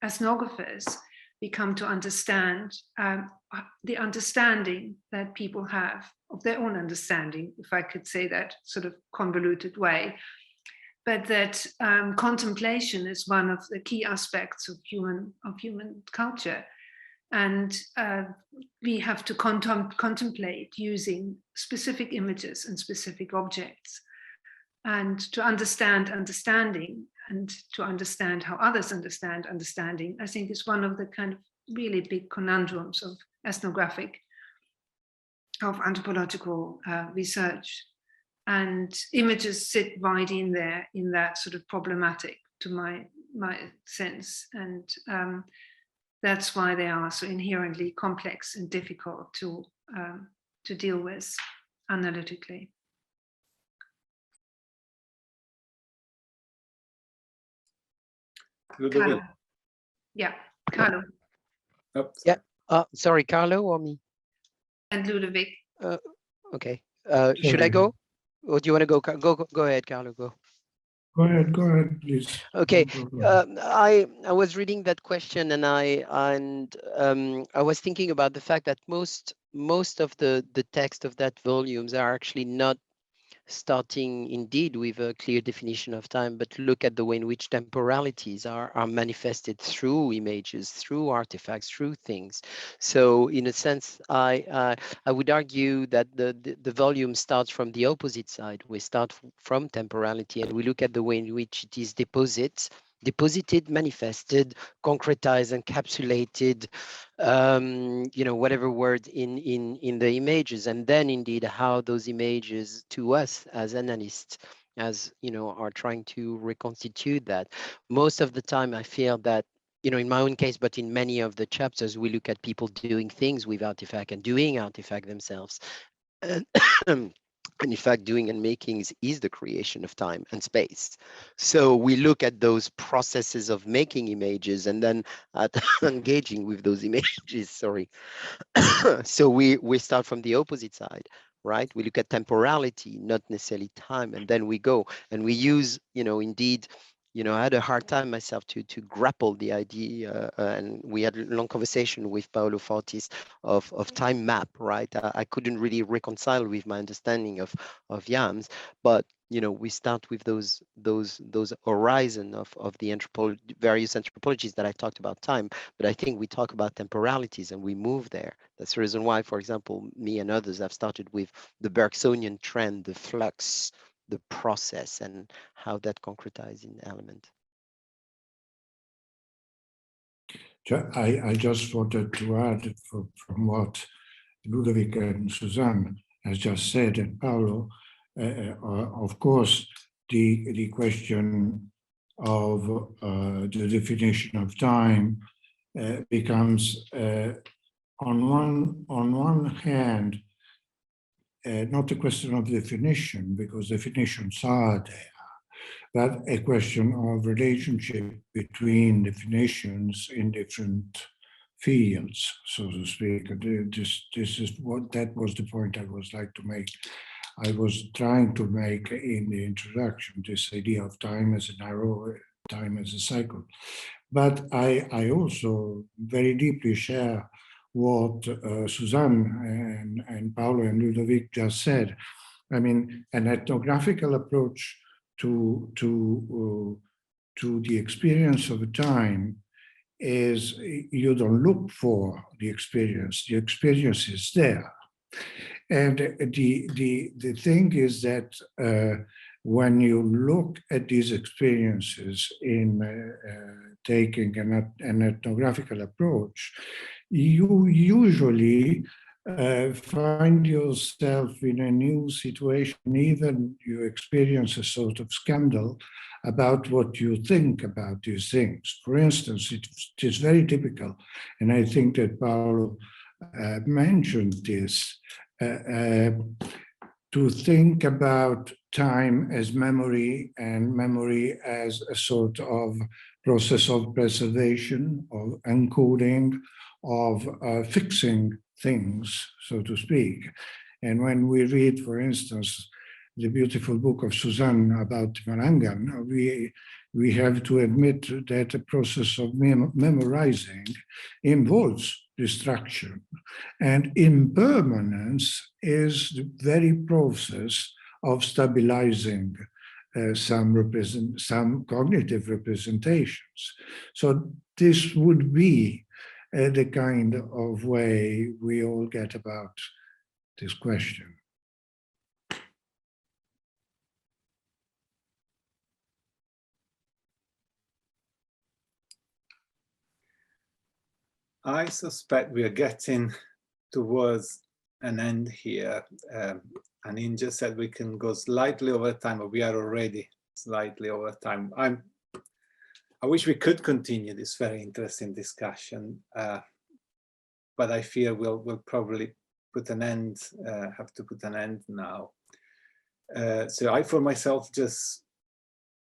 ethnographers. We come to understand the understanding that people have of their own understanding, if I could say that sort of convoluted way. But that contemplation is one of the key aspects of human culture. And we have to contemplate using specific images and specific objects. And to understand understanding and to understand how others understand understanding, I think is one of the kind of really big conundrums of ethnographic, of anthropological research. And images sit right in there, in that sort of problematic, to my sense. And that's why they are so inherently complex and difficult to deal with analytically. Ludovic. Yeah, Carlo. Oh, Yeah. Sorry, Carlo or me? And Ludovic. Okay. Should I go? Or do you want to go? Go ahead, Carlo. Go. Go ahead, please. Okay. No I was reading that question, and I was thinking about the fact that most of the text of that volumes are actually not starting indeed with a clear definition of time, but look at the way in which temporalities are manifested through images, through artifacts, through things. So in a sense, I would argue that the volume starts from the opposite side. We start from temporality, and we look at the way in which it is deposited, manifested, concretized, encapsulated, whatever word in the images, and then indeed how those images to us as analysts, as are trying to reconstitute that. Most of the time, I feel that, in my own case, but in many of the chapters, we look at people doing things with artifact and doing artifact themselves. And in fact, doing and making is the creation of time and space. So we look at those processes of making images and then at engaging with those images, sorry. So we start from the opposite side, right? We look at temporality, not necessarily time, and then we go and we use, indeed, I had a hard time myself to grapple the idea, and we had a long conversation with Paolo Fortis of time map, right? I couldn't really reconcile with my understanding of YAMS, but we start with those horizon of the various anthropologies that I talked about time, but I think we talk about temporalities and we move there. That's the reason why, for example, me and others have started with the Bergsonian trend, the flux, the process, and how that concretizes in element. I just wanted to add from what Ludovic and Susanne has just said, and Paolo, of course, the question of the definition of time becomes, on one hand, not a question of definition, because definitions are there, but a question of relationship between definitions in different fields, so to speak. That was the point I was trying to make in the introduction, this idea of time as an arrow, time as a cycle. But I also very deeply share what Susanne and Paolo and Ludovic just said. I mean, an ethnographical approach to the experience of time is, you don't look for the experience is there. And the thing is that when you look at these experiences in taking an ethnographical approach, you usually find yourself in a new situation, even you experience a sort of scandal about what you think about these things. For instance, it is very typical, and I think that Paolo mentioned this, to think about time as memory, and memory as a sort of process of preservation, of encoding, of fixing things, so to speak. And when we read, for instance, the beautiful book of Susanne about Melanesian, we have to admit that the process of memorizing involves destruction, and impermanence is the very process of stabilizing some cognitive representations. So this would be the kind of way we all get about this question. I suspect we are getting towards an end here. Anin just said we can go slightly over time, but we are already slightly over time. I wish we could continue this very interesting discussion, but I fear we'll probably put an end, have to put an end now. So I, for myself, just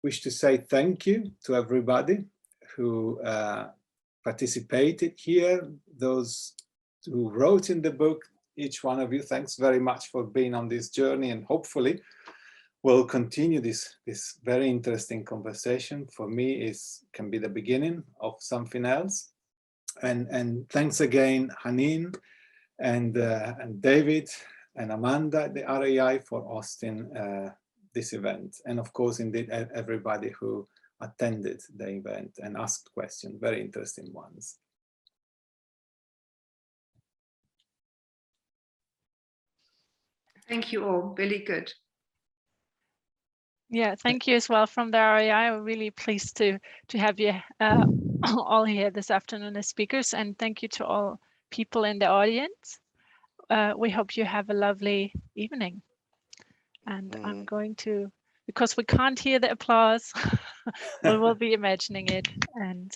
wish to say thank you to everybody who participated here, those who wrote in the book, each one of you, thanks very much for being on this journey, and hopefully we'll continue this very interesting conversation. For me, can be the beginning of something else. And thanks again, Anin and David and Amanda at the RAI for hosting this event. And of course, indeed, everybody who attended the event and asked questions, very interesting ones. Thank you all, really good. Yeah, thank you as well from the RAI. We're really pleased to have you all here this afternoon as speakers, and thank you to all people in the audience. We hope you have a lovely evening. And I'm going to, because we can't hear the applause, we will be imagining it. And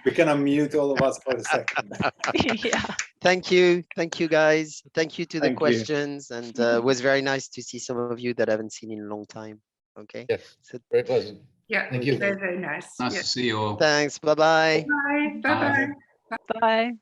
we can unmute all of us for a second. Yeah. Thank you guys. Thank you to the questions, and it was very nice to see some of you that I haven't seen in a long time. Okay. Yes, so, very pleasant. Yeah, thank you. Very, very nice. Nice to see you all. Thanks. Bye-bye. Bye. Bye-bye. Bye.